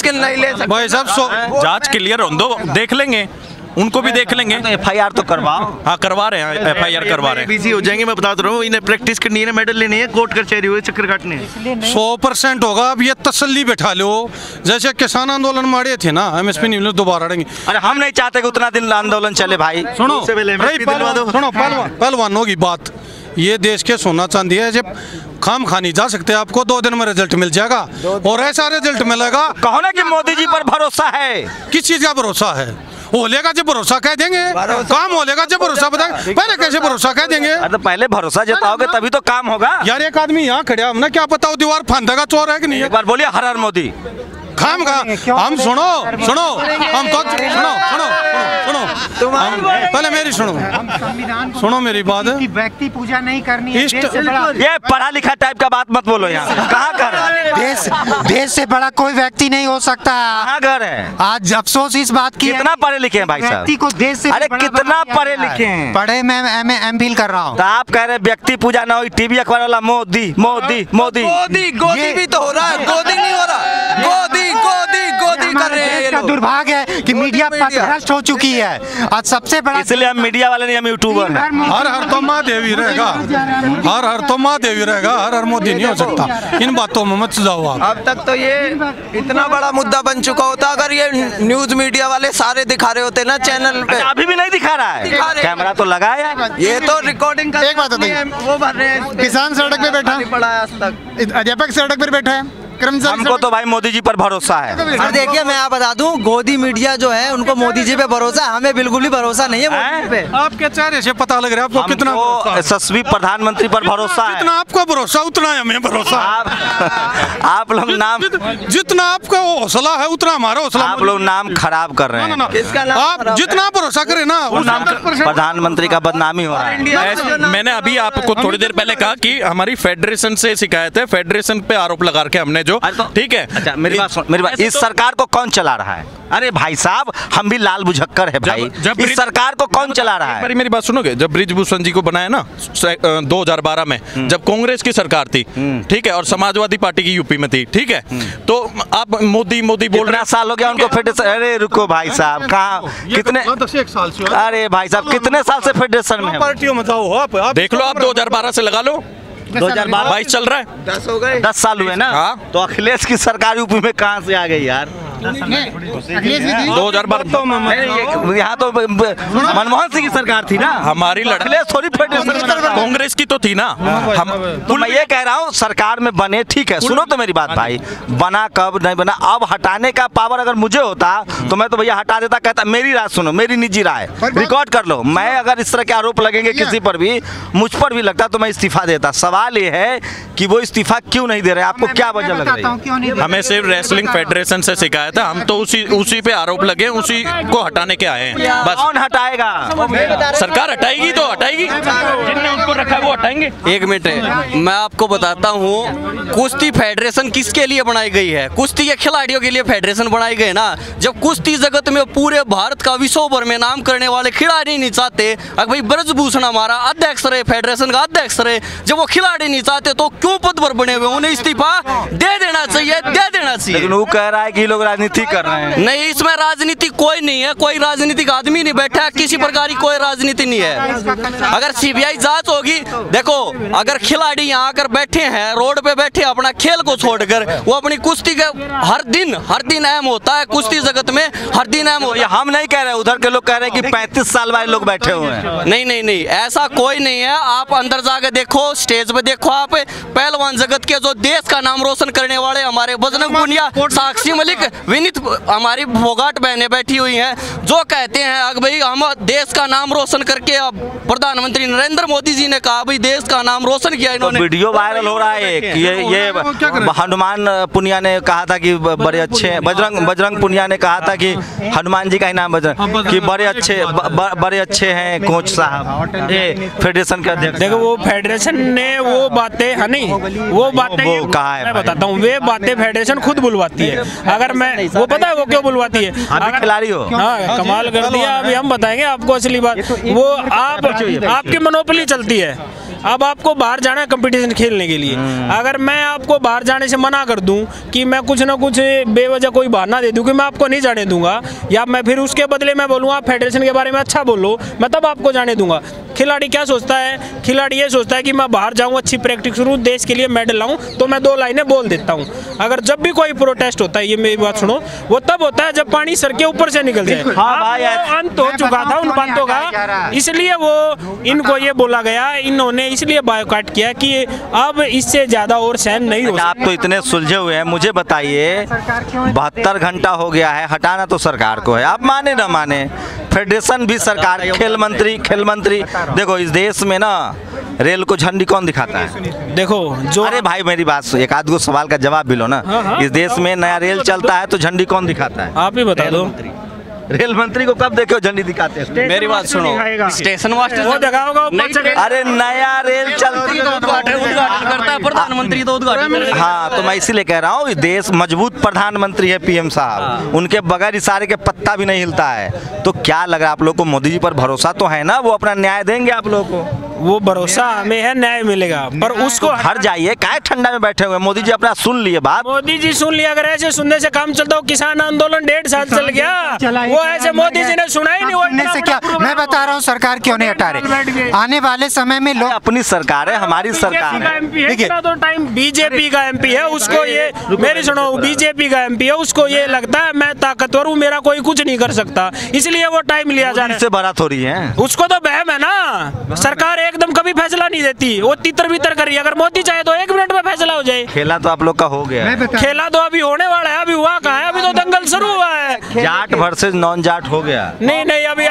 नहीं ले सकते भाई साहब। जांच क्लियर हो दो, देख लेंगे, उनको भी देख लेंगे। तो FIR तो करवाओ। हाँ करवा रहे हैं, FIR करवा रहे हैं। बिजी हो जाएंगे, मैं बताता रहा हूँ। इन्हें प्रैक्टिस करनी है, मेडल लेनी है, कोर्ट कचहरी हुए चक्कर काटने 100% होगा। अब ये तसल्ली बैठा लो, जैसे किसान आंदोलन मारे थे ना, MSP नहीं दोबारा लड़ेंगे। अरे हम नहीं चाहते कि उतना दिन आंदोलन चले भाई। सुनो पहलवानों की बात, ये देश के सोना चांदी है, जब खाम खानी जा सकते हैं, आपको 2 दिन में रिजल्ट मिल जाएगा और ऐसा रिजल्ट मिलेगा। कहो ना कि मोदी जी पर भरोसा है। किस चीज का भरोसा है? होलेगा जब भरोसा कह देंगे, काम होलेगा जब भरोसा बताएंगे। पहले कैसे भरोसा कह देंगे? अरे पहले भरोसा जताओगे तभी तो काम होगा यार। एक आदमी यहाँ खड़ा, हमने क्या पता वो दीवार फांदेगा चोर है कि नहीं? एक बार बोलिए हर हर मोदी। खाम का हम सुनो हम तो सुनो पहले मेरी सुनो मेरी बात है। व्यक्ति पूजा नहीं करनी है। ये पढ़ा लिखा टाइप का बात मत बोलो यहाँ। कहाँ घर? देश से बड़ा कोई व्यक्ति नहीं हो सकता। कहाँ घर है? आज अफसोस इस बात की। कितना पढ़े लिखे हैं भाई साहब? व्यक्ति को देश से अरे कितना पढ़े लिखे हैं? पढ़े, मैं MPhil कर रहा हूँ। तो आप कह रहे व्यक्ति पूजा ना हो, टीवी अखबार वाला मोदी मोदी मोदी गोदी भी तो हो रहा है, गोदी नहीं हो रहा, गोदी कर रहे हैं। इसका दुर्भाग्य है कि मीडिया भ्रष्ट हो चुकी है। आज सबसे बड़ा, इसलिए हम मीडिया वाले नहीं, हम यूट्यूबर हैं। हर तो माँ देवी रहेगा, हर तो माँ देवी रहेगा, हर मोदी नहीं हो सकता। इन बातों में मत जाओ आप। अब तक तो ये इतना बड़ा मुद्दा बन चुका होता अगर ये न्यूज मीडिया वाले सारे दिखा रहे होते ना चैनल पे। अभी भी नहीं दिखा रहा है, कैमरा तो लगाया है। ये तो रिकॉर्डिंग का एक बात बताइए, वो भर रहे हैं। किसान सड़क पे बैठा है, अध्यापक सड़क पर बैठा है, हमको तो भाई मोदी जी पर भरोसा है। और देखिए मैं आप बता दूं, गोदी मीडिया जो है उनको मोदी जी पे भरोसा, हमें बिल्कुल भी भरोसा नहीं है मोदी जी पे। आपके चेहरे से पता लग रहा है आपको कितना यशस्वी प्रधानमंत्री पर भरोसा है। जितना आपको भरोसा उतना हमें भरोसा। आप लोग नाम, जितना आपका हौसला है उतना हमारा हौसला। आप लोग नाम खराब कर रहे हैं। आप जितना भरोसा करें ना, प्रधानमंत्री का बदनामी हो रहा है। मैंने अभी आपको थोड़ी देर पहले कहा कि हमारी फेडरेशन से शिकायत है, फेडरेशन पे आरोप लगा के हमने जो, ठीक है। अच्छा मेरी बात, इस सरकार को कौन चला रहा है? अरे भाई साहब, हम भी लाल बुझक्कर है भाई। इस सरकार को कौन चला रहा है? मेरी बात सुनोगे, जब ब्रिजभूषण जी को बनाया ना 2012 में, जब कांग्रेस की सरकार थी, ठीक है, और समाजवादी पार्टी की यूपी में थी, ठीक है, तो आप मोदी मोदी बोल रहे हैं। साल हो गया उनको फेडरेशन। अरे रुको भाई साहब, कहाँ कितने? 1 साल से। अरे भाई साहब, कितने साल से फेडरेशन में? पार्टियों में जाओ आप देख लो, आप 2012 से लगा लो, 2022 चल रहा है, 10 हो गए, 10 साल हुए ना। हाँ? तो अखिलेश की सरकार यूपी में कहाँ से आ गई यार? 2012 यहाँ तो मनमोहन सिंह की सरकार थी ना। हमारी अखिलेश थोड़ी कांग्रेस की तो थी ना। तो मैं ये कह रहा हूँ सरकार में बने, ठीक है, सुनो तो मेरी बात भाई, बना कब नहीं बना, अब हटाने का पावर अगर मुझे होता तो मैं तो भैया हटा देता। कहता मेरी राय सुनो, मेरी निजी राय रिकॉर्ड कर लो, मैं अगर इस तरह के आरोप लगेंगे किसी पर भी, मुझ पर भी लगता तो मैं इस्तीफा देता। सवाल ये है कि वो इस्तीफा क्यों नहीं दे रहे? आपको क्या वजह लग रही है? हमें सिर्फ रेसलिंग फेडरेशन से शिकायत है, हम तो उसी पे आरोप लगे, उसी को हटाने के आए हैं बस। कौन हटाएगा? सरकार हटाएगी तो हटाएगी, जिनने उनको रखा वो हटाएंगे। एक मिनट है, मैं आपको बताता हूँ, कुश्ती फेडरेशन किसके लिए बनाई गई है? कुश्ती के खिलाड़ियों के लिए फेडरेशन बनाई गई ना। जब कुश्ती जगत में पूरे भारत का विश्व भर में नाम करने वाले खिलाड़ी नहीं चाहते, अगर भाई ब्रजभूषण हमारा अध्यक्ष रहे, फेडरेशन का अध्यक्ष रहे, जब वो खिलाड़ी नहीं चाहते तो क्यों पद पर बने हुए? उन्हें इस्तीफा दे देना चाहिए, दे देना चाहिए। लेकिन वो कह रहा है कि लोग राजनीति कर रहे हैं। नहीं, इसमें राजनीति कोई नहीं है, कोई राजनीतिक आदमी नहीं बैठा, किसी प्रकार की कोई राजनीति नहीं है। अगर CBI जांच होगी, देखो अगर खिलाड़ी यहाँ आकर बैठे हैं, रोड पे बैठे अपना खेल को छोड़कर, वो अपनी कुश्ती के हर दिन अहम होता है कुश्ती जगत में, हर दिन अहम होता है। हम नहीं कह रहे, उधर के लोग कह रहे हैं कि 35 साल वाले लोग बैठे हुए हैं। नहीं, ऐसा कोई नहीं है। आप अंदर जाके देखो, स्टेज पे देखो, आप पहलवान जगत के जो देश का नाम रोशन करने वाले हमारे बजरंग पुनिया, साक्षी मलिक, विनीत, हमारी फोगाट बहनें बैठी हुई हैं, जो कहते हैं अगर भाई हम देश का नाम रोशन करके, अब प्रधानमंत्री नरेंद्र मोदी जी ने कहा भाई देश का नाम रोशन किया इन्होंने। तो वीडियो वायरल हो रहा है कि ये हनुमान पुनिया ने कहा था कि बड़े अच्छे, बजरंग पुनिया ने कहा था कि हनुमान जी का ही नाम बजरंग, कि बड़े अच्छे हैं कोच साहब, फेडरेशन के अध्यक्ष। देखो वो फेडरेशन ने वो बातें है नहीं, वो बातें वो कहा है, मैं बताता हूँ, वे बातें फेडरेशन खुद बुलवाती है। अगर मैं वो पता है वो क्यों बुलवाती है, अगर खिलाड़ी हो, हाँ कमाल कर दिया। अभी हम बताएंगे आपको असली बात, वो आपकी मोनोपोली चलती है। अब आपको बाहर जाना है कंपटीशन खेलने के लिए, अगर मैं आपको बाहर जाने से मना कर दूं कि मैं कुछ ना कुछ बेवजह कोई बहाना दे दूं कि मैं आपको नहीं जाने दूंगा, या मैं फिर उसके बदले में बोलूँगा आप फेडरेशन के बारे में अच्छा बोलो, मैं तब आपको जाने दूंगा। खिलाड़ी क्या सोचता है, खिलाड़ी ये सोचता है कि मैं बाहर जाऊँ, अच्छी प्रैक्टिस करूँ, देश के लिए मेडल लाऊं, तो मैं 2 लाइनें बोल देता हूँ। अगर जब भी कोई प्रोटेस्ट होता है, ये मेरी बात सुनो, वो तब होता है जब पानी सर के ऊपर से निकल जाए। अंत हो चुका था उन बातों का, इसलिए वो इनको ये बोला गया, इन्होंने इसलिए बायकॉट किया कि अब इससे ज्यादा और सहन नहीं हो। आप तो इतने सुलझे हुए हैं, मुझे बताइए 72 घंटा हो गया है, हटाना तो सरकार को है, आप माने ना माने, फेडरेशन भी सरकार, खेल मंत्री देखो इस देश में ना रेल को झंडी कौन दिखाता है? देखो जो, अरे भाई मेरी बात, एक आध गो सवाल का जवाब भी लो ना। इस देश में नया रेल चलता है तो झंडी कौन दिखाता है? आप ही बता दो। रेल मंत्री को कब देखे झंडी दिखाते हैं? मेरी बात सुनो, स्टेशन मास्टर वो जगाओगा, अरे नया रेल चलती तो उद्घाटन करता है प्रधानमंत्री, तो उद्घाटन। हाँ तो मैं इसीलिए कह रहा हूँ, देश मजबूत प्रधानमंत्री है पीएम साहब, उनके बगैर इशारे के पत्ता भी नहीं हिलता है। तो क्या लग रहा है आप लोग को, मोदी जी पर भरोसा तो है ना, वो अपना न्याय देंगे आप लोगों को? वो भरोसा हमें है, न्याय मिलेगा, पर उसको हट जाइए, काय ठंडा में बैठे हुए, मोदी जी अपना सुन लिए बात। मोदी जी सुन लिया, अगर ऐसे सुनने से काम चलता हो, किसान आंदोलन 1.5 साल चल गया, वो ऐसे मोदी जी ने सुना ही नहीं। से क्या मैं बता रहा हूँ, सरकार क्यों नहीं हटा रहे? आने वाले समय में लोग, अपनी सरकार है, हमारी सरकार है। इतना तो टाइम बीजेपी का एमपी है, उसको ये, मेरी सुनो, बीजेपी का एमपी है, उसको ये लगता है मैं ताकतवर हूँ, मेरा कोई कुछ नहीं कर सकता, इसलिए वो टाइम लिया जा रहा है। इससे बड़ा थोड़ी है, उसको तो बहम है ना, सरकार एकदम कभी फैसला नहीं देती, वो तितर बितर कर रही है। अगर मोदी चाहे तो 1 मिनट में फैसला हो जाए। खेला तो आप लोग का हो गया, खेला तो अभी होने वाला है, अभी हुआ कहाँ है, अभी तो दंगल शुरू हुआ है, जाट वर्सेस नॉन जाट हो गया। नहीं अभी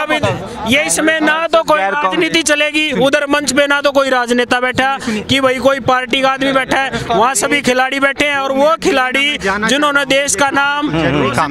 ये इसमें ना तो कोई राजनीति चलेगी, उधर मंच पे ना तो कोई राजनेता बैठा कि भाई कोई पार्टी का आदमी बैठा है, वहाँ सभी खिलाड़ी बैठे हैं, और वो खिलाड़ी जिन्होंने देश का नाम,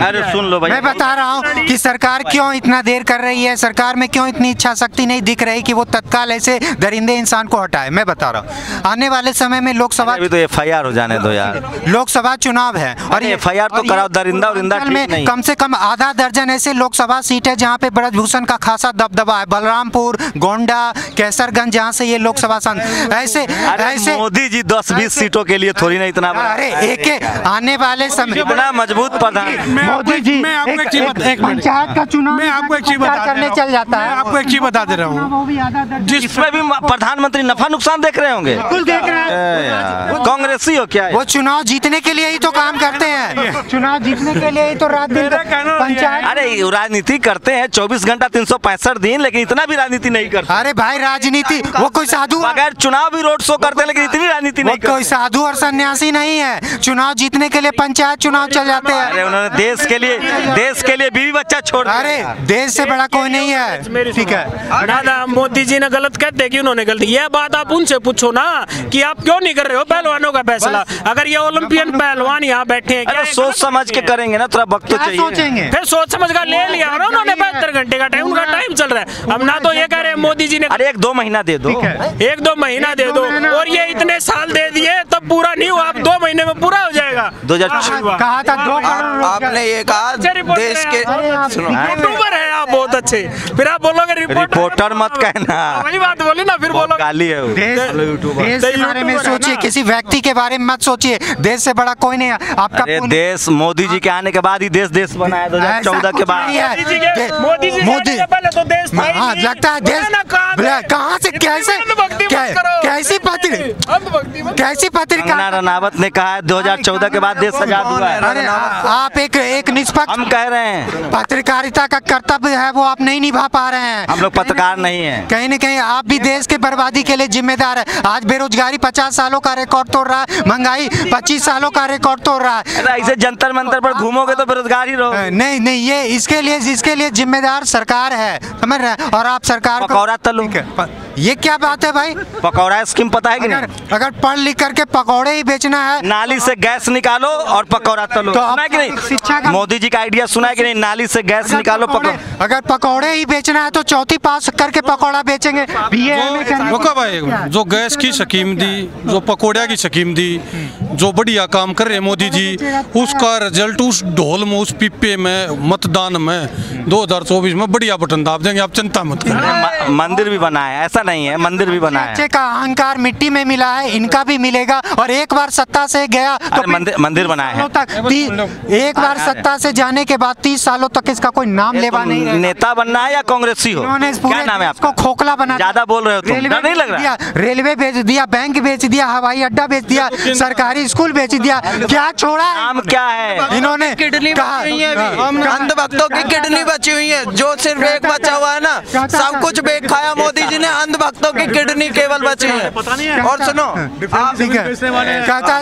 अरे सुन लो भाई, मैं बता रहा हूँ कि सरकार क्यों इतना देर कर रही है, सरकार में क्यों इतनी इच्छा शक्ति नहीं दिख रही कि वो तत्काल ऐसे दरिंदे इंसान को हटाए। मैं बता रहा हूँ आने वाले समय में लोकसभा, अभी तो FIR हो जाने दो यार, लोकसभा चुनाव है, और FIR तो कराओ, दरिंदा में कम से कम आधा दर्जन ऐसे लोकसभा सीट है जहाँ पे ब्रजभूषण का खासा दबदबा है, बलरामपुर, गोंडा, कैसरगंज, जहाँ से ये लोकसभा ऐसे मोदी जी 10-20 सीटों के लिए थोड़ी ना इतना, अरे एक आने वाले समय इतना मजबूत प्रधान मोदी जी, मैं आपको एक चीज पंचायत का चुनाव मैं आपको एक चीज करने चल जाता है, आपको एक चीज बता दे रहा हूँ, जिसमें भी प्रधानमंत्री नफा नुकसान देख रहे होंगे, बिल्कुल देख रहे हैं, कांग्रेसी हो क्या? वो चुनाव जीतने के लिए ही तो काम करते हैं, चुनाव जीतने के लिए ही तो रात दिन पंचायत, अरे राजनीति करते हैं 24 घंटा 365 दिन, लेकिन इतना भी राजनीति नहीं करते। अरे भाई राजनीति, वो कोई साधु, बगैर चुनाव भी रोड शो करते हैं, लेकिन इतनी राजनीति नहीं करते। कोई साधु और सन्यासी नहीं है, चुनाव जीतने के लिए पंचायत चुनाव चल जाते हैं। अरे उन्होंने देश के लिए बीवी बच्चा छोड़, अरे देश से बड़ा कोई नहीं है, ठीक है दादा, मोदी जी ने गलत कहते कि उन्होंने गलती, यह बात आप उनसे पूछो ना कि आप क्यों नहीं कर रहे हो पहलवानों का फैसला। अगर ये ओलंपियन पहलवान यहाँ बैठे हैं, अरे सोच समझ के करेंगे ना, थोड़ा वक्त तो चाहिए, फिर सोच समझ कर ले लिया ना उन्होंने, 72 घंटे का टाइम, उनका टाइम चल रहा है। अब ना तो ये कह रहे हैं मोदी जी ने, अरे 1-2 महीना दे दो, 1-2 महीना दे दो, और ये इतने साल दे दिए तब पूरा नहीं हुआ, अब 2 महीने में पूरा हो जाएगा। 2000 कहा था 2 करोड़, आपने ये कहा देश के, यूट्यूबर है आप बहुत अच्छे, फिर आप बोलोगे रिपोर्टर मत कहना, वही बात बोली ना, फिर बोलो गाली है। देश के बारे में सोचिए, किसी व्यक्ति के बारे में मत सोचिए, देश से बड़ा कोई नहीं है आपका। देश मोदी जी के आने के बाद ही देश बना है, 2014 के बाद। मोदी जी मोदी पहले तो देश लगता है देश कहाँ से कैसे कैसी पत्रिका? कंगना रनावत ने कहा है 2014 के बाद देश आजाद हुआ है। अरे आप एक निष्पक्ष, हम कह रहे हैं पत्रकारिता का कर्तव्य है वो आप नहीं निभा पा रहे हैं। हम लोग पत्रकार नहीं हैं। कहीं न कहीं आप भी देश के बर्बादी के लिए जिम्मेदार है। आज बेरोजगारी 50 सालों का रिकॉर्ड तोड़ रहा है, महंगाई 25 सालों का रिकॉर्ड तोड़ रहा है। ऐसे जंतर मंतर पर घूमोगे तो बेरोजगार ही रहोगे। नहीं, ये इसके लिए जिम्मेदार सरकार है, समझ रहे हैं? और आप सरकार पकौड़ा तलो, ये क्या बात है भाई? पकौड़ा स्कीम पता है कि नहीं? अगर पढ़ लिख करके पकौड़े ही बेचना है, नाली से गैस निकालो और पकौड़ा तलो, तो सुना है कि नहीं? शिक्षा का मोदी जी का आइडिया सुना है कि नहीं? नाली से गैस निकालो अगर पकौड़े ही बेचना है तो चौथी पास करके पकौड़ा बेचेंगे। भाई जो गैस की स्कीम दी, जो पकौड़ा की स्कीम दी, जो बढ़िया काम कर रहे मोदी जी, उसका रिजल्ट उस ढोल में, उस पिप्पे में, मतदान में 2024 में बढ़िया बटन दाब देंगे। आप चिंता मत करें। मंदिर भी बना है, ऐसा नहीं है, मंदिर भी बना है। बच्चे का अहंकार मिट्टी में मिला है, इनका भी मिलेगा। और एक बार सत्ता से गया तो मंदिर बनाया है। एक बार सत्ता से जाने के बाद 30 सालों तक इसका कोई नाम लेवा नहीं है। नेता बनना है या कांग्रेसी हो? क्या नाम है आपका? खोखला बना, ज्यादा बोल रहे हो तुम, डर नहीं लग रहा? रेलवे बेच दिया, बैंक बेच दिया, हवाई अड्डा बेच दिया, सरकारी स्कूल बेच दिया, क्या छोड़ा? नाम क्या है? इन्होंने किडनी बची हुई है, अंधभक्तों की किडनी बची हुई है। जो सिर्फ एक बचा हुआ है ना, सब कुछ बेच खाया मोदी जी ने, अंधभक्तों की किडनी केवल बची है। और सुनो,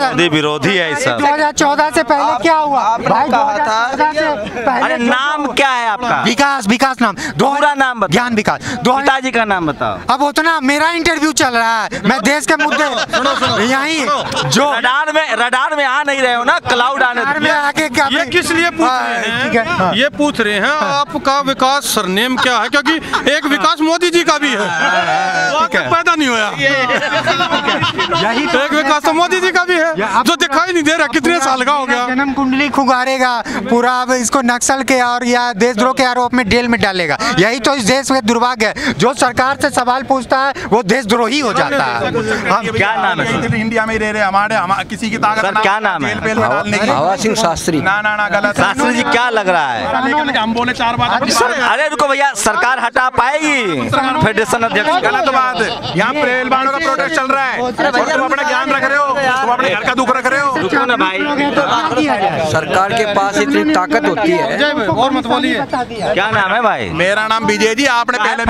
मोदी विरोधी है इस 2014 से पहले क्या हुआ? आपने कहा था, अरे नाम क्या है आपका? विकास नाम, पूरा नाम बताओ। ज्ञान विकास। पिताजी का नाम बताओ। अब उतना मेरा इंटरव्यू चल रहा है, मैं देश के मुद्दे यही जो रडार में आ नहीं रहे हो ना, क्लाउड आने में आके क्या ये किस लिए पूछ रहे हैं? ये पूछ रहे हैं आपका विकास सरनेम क्या है, क्योंकि एक विकास मोदी जी का भी है, पैदा नहीं हुआ। यही एक विकास तो मोदी जी का भी है जो दिखाई नहीं दे रहा, कितने साल का हो गया। जन्म कुंडली खुगारेगा पूरा, अब इसको नक्सल के और या देशद्रोह के आरोप में जेल में डालेगा। यही तो इस देश में दुर्भाग्य है, जो सरकार से सवाल पूछता है वो देशद्रोही हो जाता है। हम क्या नाम है? इंडिया में रह रहे हमारे किसी की ताकत सर क्या नाम है? हवा सिंह शास्त्री। ना गलत। शास्त्री जी क्या लग रहा है? हम बोले 4 बात। अरे रुको भैया, सरकार हटा पाएगी फेडरेशन अध्यक्ष? गलत बात है, यहाँ पहलवानों का प्रोटेस्ट चल रहा है, तुम अपना ज्ञान रख रहे हो, तुम अपने घर का दुख रख रहे हो। रुको ना भाई, सरकार के पास इतनी ताकत होती है। और मत बोलिए। क्या नाम है भाई? मेरा नाम विजय जी। आपने पहले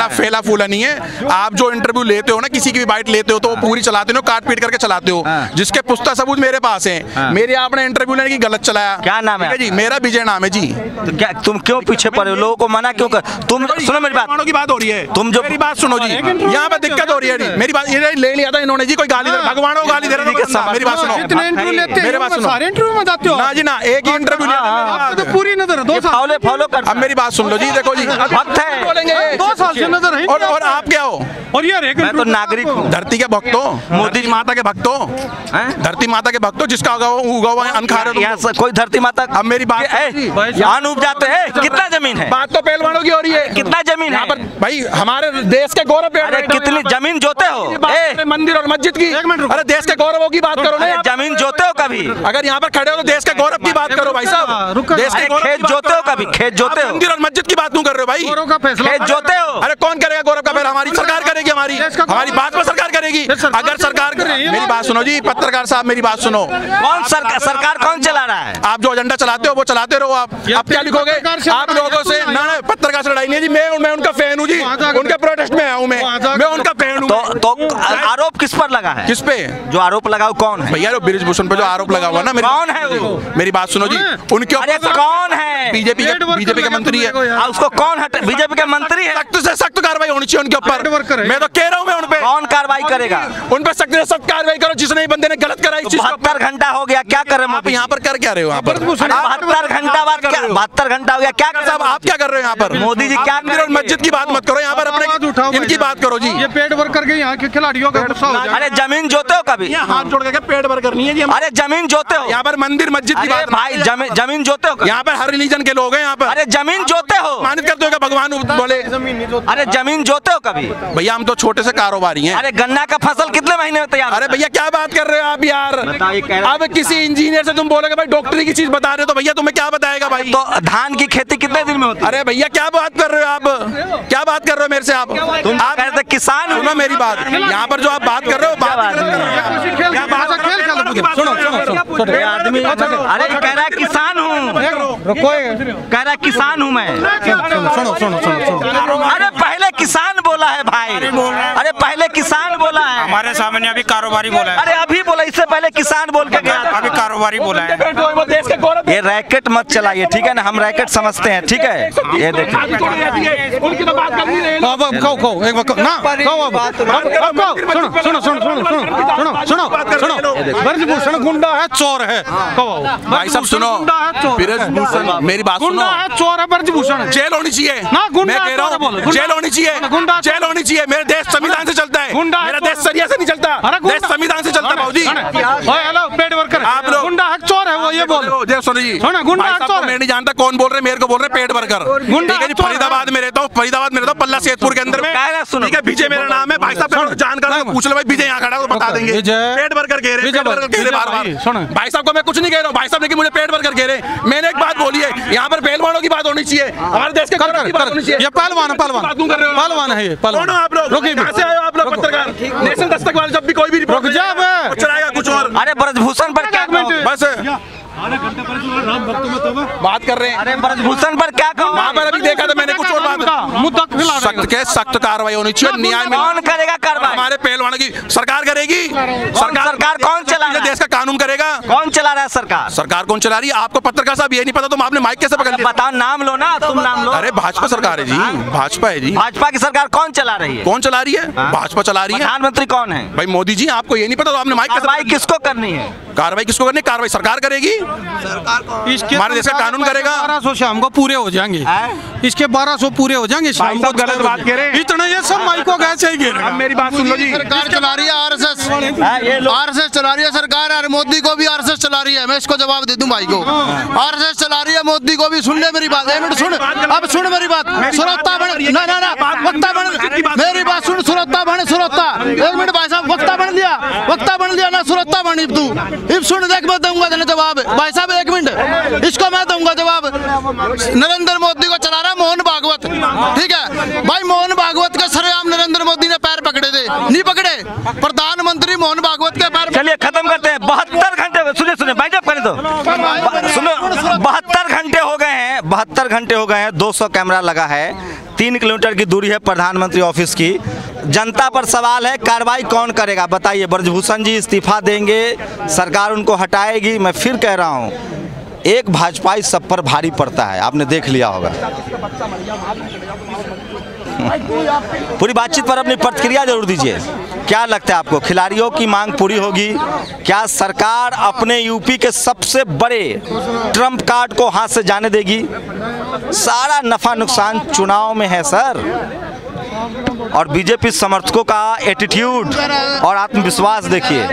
फैला फूला नहीं है। आप जो इंटरव्यू लेते हो ना, किसी की भी बाइट लेते हो तो वो पूरी चलाते हो, काट पीट करके चलाते हो, जिसके पुख्ता सबूत मेरे पास है। मेरी आपने इंटरव्यू लेने की गलत चलाया। क्या नाम है जी? मेरा विजय नाम है जी। तो क्या तुम क्यों पीछे पड़े हो? लोगों को मना क्यों कर? तुम सुनो मेरी बात, की बात हो रही है, तुम जो मेरी बात सुनो जी, यहाँ पे दिक्कत हो रही है। मेरी बात ले लिया था इन्होंने जी, कोई गाली दे, भगवान को गाली दे रहे हैं। मेरी बात सुनो, मेरी बात सुनो, सारे इंटरव्यू में जाते हो ना जी? ना, एक ही इंटरव्यू लिया तो पूरी नजर है। 2 साल फॉलो कर। अब मेरी बात सुन लो जी, देखो जी, भक्त है, बोलेंगे 2 साल से नजर है। और आप क्या हो? और यार मैं तो नागरिक हूँ, धरती के भक्त हो, मोदी माता के भक्त हो, धरती माता के भक्त हो, जिसका उगा हुआ अन्न खा रहे हो। कोई धरती माता। अब मेरी बात, अन्न उपजाते हैं, कितना जमीन है? बात तो पहलवानों की हो रही है। कितना जमीन है भाई? हमारे देश के गौरव। अरे कितनी जमीन जोते हो? मंदिर और मस्जिद की। अरे देश के गौरवों की बात करो ना। जमीन जोते हो कभी? अगर यहाँ पर खड़े हो तो देश के गौरव की बात करो भाई साहब। देश के खेत जोते हो कभी? खेत जोते हो? मंदिर और मस्जिद की बात क्यों कर रहे हो भाई? खेत जोते हो? अरे कौन करेगा गौरव का फैसला? हमारी सरकार करेगी, हमारी बात पर सरकार करेगी। अगर सरकार, मेरी बात सुनो जी, पत्रकार साहब मेरी बात सुनो। कौन सरकार कौन चला रहा है? आप जो एजेंडा चलाते हो वो चलाते रहो। आप क्या लिखोगे? आप लोगों से ना पत्रकार से लड़ाई नहीं है जी। मैं उनका फैन हूँ जी, उनके प्रोटेस्ट में आऊँ मैं उनका फैन हूँ। तो आरोप किस पर लगा है? किस पे जो आरोप लगा कौन है? भैया ब्रिजभूषण पे जो आरोप लगा हुआ ना, कौन है वो? मेरी बात सुनो जी, उनके कौन है? बीजेपी के मंत्री है। उसको कौन हटा? बीजेपी के मंत्री है। सख्त से सख्त कार्रवाई होनी चाहिए उनके ऊपर। मैं तो कह रहा हूँ, मैं उन पे कौन कार्रवाई करेगा? उन पे सख्त से सख्त कार्रवाई करो, जिसने बंदे ने गलत करा। 72 घंटा हो गया, क्या कर रहे हो? आप यहाँ पर कर क्या रहे हो? यहाँ पर 72 घंटा बाद क्या? 72 घंटा हो गया, क्या कर? आप क्या कर रहे हो यहाँ पर? मोदी जी क्या? मस्जिद की बात मत करो यहाँ पर, अपने इनकी बात करो जी। ये पेट भर करके यहाँ के खिलाड़ियों का गुस्सा हो जाए। अरे जमीन जोते हो कभी? हाथ जोड़ के पेट भर करनी है जी। अरे जमीन जोते हो? यहाँ पर मंदिर मस्जिद की बात भाई, जमीन जोते हो? यहाँ पर हर रिलीजन के लोग हैं यहाँ पर। अरे जमीन जोते हो? मानित करते हो क्या भगवान बोले? अरे जमीन जोते हो कभी? भैया हम तो छोटे से कारोबारी हैं। अरे गन्ना का फसल कितने महीने में तैयार? अरे भैया क्या बात कर रहे हो आप यार? अब किसी इंजीनियर से तुम बोलोगे भाई डॉक्टरी की चीज बता रहे हो, तो भैया तुम्हें क्या बताएगा भाई? तो धान की खेती कितने दिन में होती है? अरे भैया क्या बात कर रहे हो आप? क्या बात कर रहे हो मेरे से आप? तुम आप कहते किसान हो? मेरी बात, यहाँ पर जो आप बात कर रहे हो आदमी अरे कह रहा है किसान हूँ, कह रहा किसान हूँ मैं। अरे पहले किसान बोला है भाई, अरे पहले किसान बोला है। हमारे सामने अभी कारोबारी बोला है। अरे अभी बोला, इससे पहले किसान बोल के गया, अभी कारोबारी बोला है। ये रैकेट मत चलाइए, ठीक है ना, हम रैकेट समझते हैं, ठीक है। ये देखिए ब्रजभूषण गुंडा है, चोर है। भाई साहब सुनो, ब्रजभूषण मेरी बात सुनो, चोर है ब्रजभूषण, जेल होनी चाहिए। मैं कह रहा हूँ जेल होनी चाहिए, जेल होनी चाहिए। मेरा देश संविधान से चलता है, मेरा देश सरिया से नहीं चलता, देश संविधान से चलता है। बाबूजी हेलो पेड वर्कर, आप लोग गुंडा है, चोर है वो, ये बोलो। सुनो जी, गुंडा है, चोर है। मैं नहीं जानता कौन बोल रहे, मेरे को बोल रहे पेड वर्कर। फरीदाबाद में रहता हूँ, फरीदाबाद में रहता हूँ, पल्ला सेतपुर के अंदर में, ठीक है। विजय मेरा नाम है। भाई साहब जानकार पूछ लो, भाई विजय यहाँ खड़ा है तो बता देंगे। पेड वर्कर कह रहे, पेड वर्कर कह रहे बार बार। भाई साहब को मैं कुछ नहीं कह रहा हूँ, भाई साहब लेकिन मुझे पेड वर्कर कह रहे। मैंने एक बात बोली है, यहाँ पर पहलवानों की बात होनी चाहिए, हमारे देश के की बात होनी चाहिए। ये पहलवान पहलवान है, ये कौन हो आप लोग? कहाँ से आए हो आप लोग? पत्रकार नेशनल दस्तक वाले, जब भी कोई भी रिपोर्ट चलाएगा कुछ और। अरे ब्रजभूषण पर क्या बस बात कर रहे हैं, अरे ब्रजभूषण पर क्या कहो? वहाँ पर अभी देखा था मैंने कुछ और बात। सख्त कार्रवाई होनी चाहिए, न्याय में। कौन करेगा कार्रवाई? हमारे पहलवानों की सरकार करेगी। सरकार कौन चला रहा है? देश का कानून करेगा। कौन चला रहा है सरकार? सरकार कौन चला रही है? आपको पत्रकार साहब ये नहीं पता तो आपने माइक कैसे पकड़ लिया? बताओ, नाम लो ना, तुम नाम लो। अरे भाजपा सरकार है जी, भाजपा है जी। भाजपा की सरकार कौन चला रही है? कौन चला रही है? भाजपा चला रही है। प्रधानमंत्री कौन है? भाई मोदी जी। आपको ये नहीं पता तो आपने माइक कैसे? कार्रवाई किसको करनी है? कार्रवाई किसको करनी? कार्रवाई सरकार करेगी, हमारे देश का कानून करेगा। 1200 शाम को पूरे हो जाएंगे, इसके 1200 पूरे हो जाएंगे शाम को। गलत बात कह रहे हैं, इतना ये सब माइको कैसे ही गिर। अब मेरी बात सुन लो जी, सरकार चला रही है आरएसएस चला रही है सरकार, और मोदी को भी आरएसएस चला रही है। मैं इसको जवाब दे दूं भाई को, आरएसएस चला रही है, मोदी को भी। सुन ले मेरी बात, एक मिनट सुन, अब सुन मेरी बात। सुरक्षा बन वक्ता बन, मेरी बात सुन। सुरक्षा बन, सुरक्षा, एक मिनट भाई साहब, वक्ता बन लिया ना, सुरक्षा बनी तू। इब सुन, देख मैं दूंगा तेने जवाब भाई साहब, एक मिनट, इसको मैं दूंगा जवाब। नरेंद्र मोदी को चला रहा मोहन भागवत, ठीक है भाई। मोहन भागवत के सरेआम नरेंद्र मोदी ने पैर पकड़े थे, नहीं पकड़े? प्रधानमंत्री मोहन भागवत के पैर। चलिए खत्म करते हैं। 72 घंटे, सुनिए भाई, जब करें तो सुनो, 72 घंटे हो गए हैं, 72 घंटे हो गए हैं। 200 कैमरा लगा है, 3 किलोमीटर की दूरी है प्रधानमंत्री ऑफिस की। जनता पर सवाल है, कार्रवाई कौन करेगा बताइए? ब्रजभूषण जी इस्तीफा देंगे, सरकार उनको हटाएगी? मैं फिर कह रहा हूँ, एक भाजपाई सब पर भारी पड़ता है, आपने देख लिया होगा। पूरी बातचीत पर अपनी प्रतिक्रिया जरूर दीजिए। क्या लगता है आपको, खिलाड़ियों की मांग पूरी होगी? क्या सरकार अपने यूपी के सबसे बड़े ट्रम्प कार्ड को हाथ से जाने देगी? सारा नफा नुकसान चुनाव में है सर, और बीजेपी समर्थकों का एटीट्यूड और आत्मविश्वास देखिए।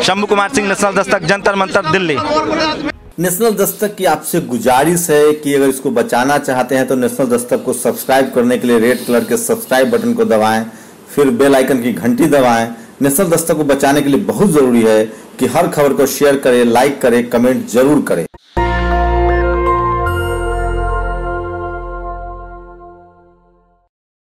शंभू कुमार सिंह, नेशनल दस्तक, जंतर मंतर, दिल्ली। नेशनल दस्तक की आपसे गुजारिश है कि अगर इसको बचाना चाहते हैं तो नेशनल दस्तक को सब्सक्राइब करने के लिए रेड कलर के सब्सक्राइब बटन को दबाएं, फिर बेल आइकन की घंटी दबाएं। नेशनल दस्तक को बचाने के लिए बहुत जरूरी है कि हर खबर को शेयर करें, लाइक करें, कमेंट जरूर करें।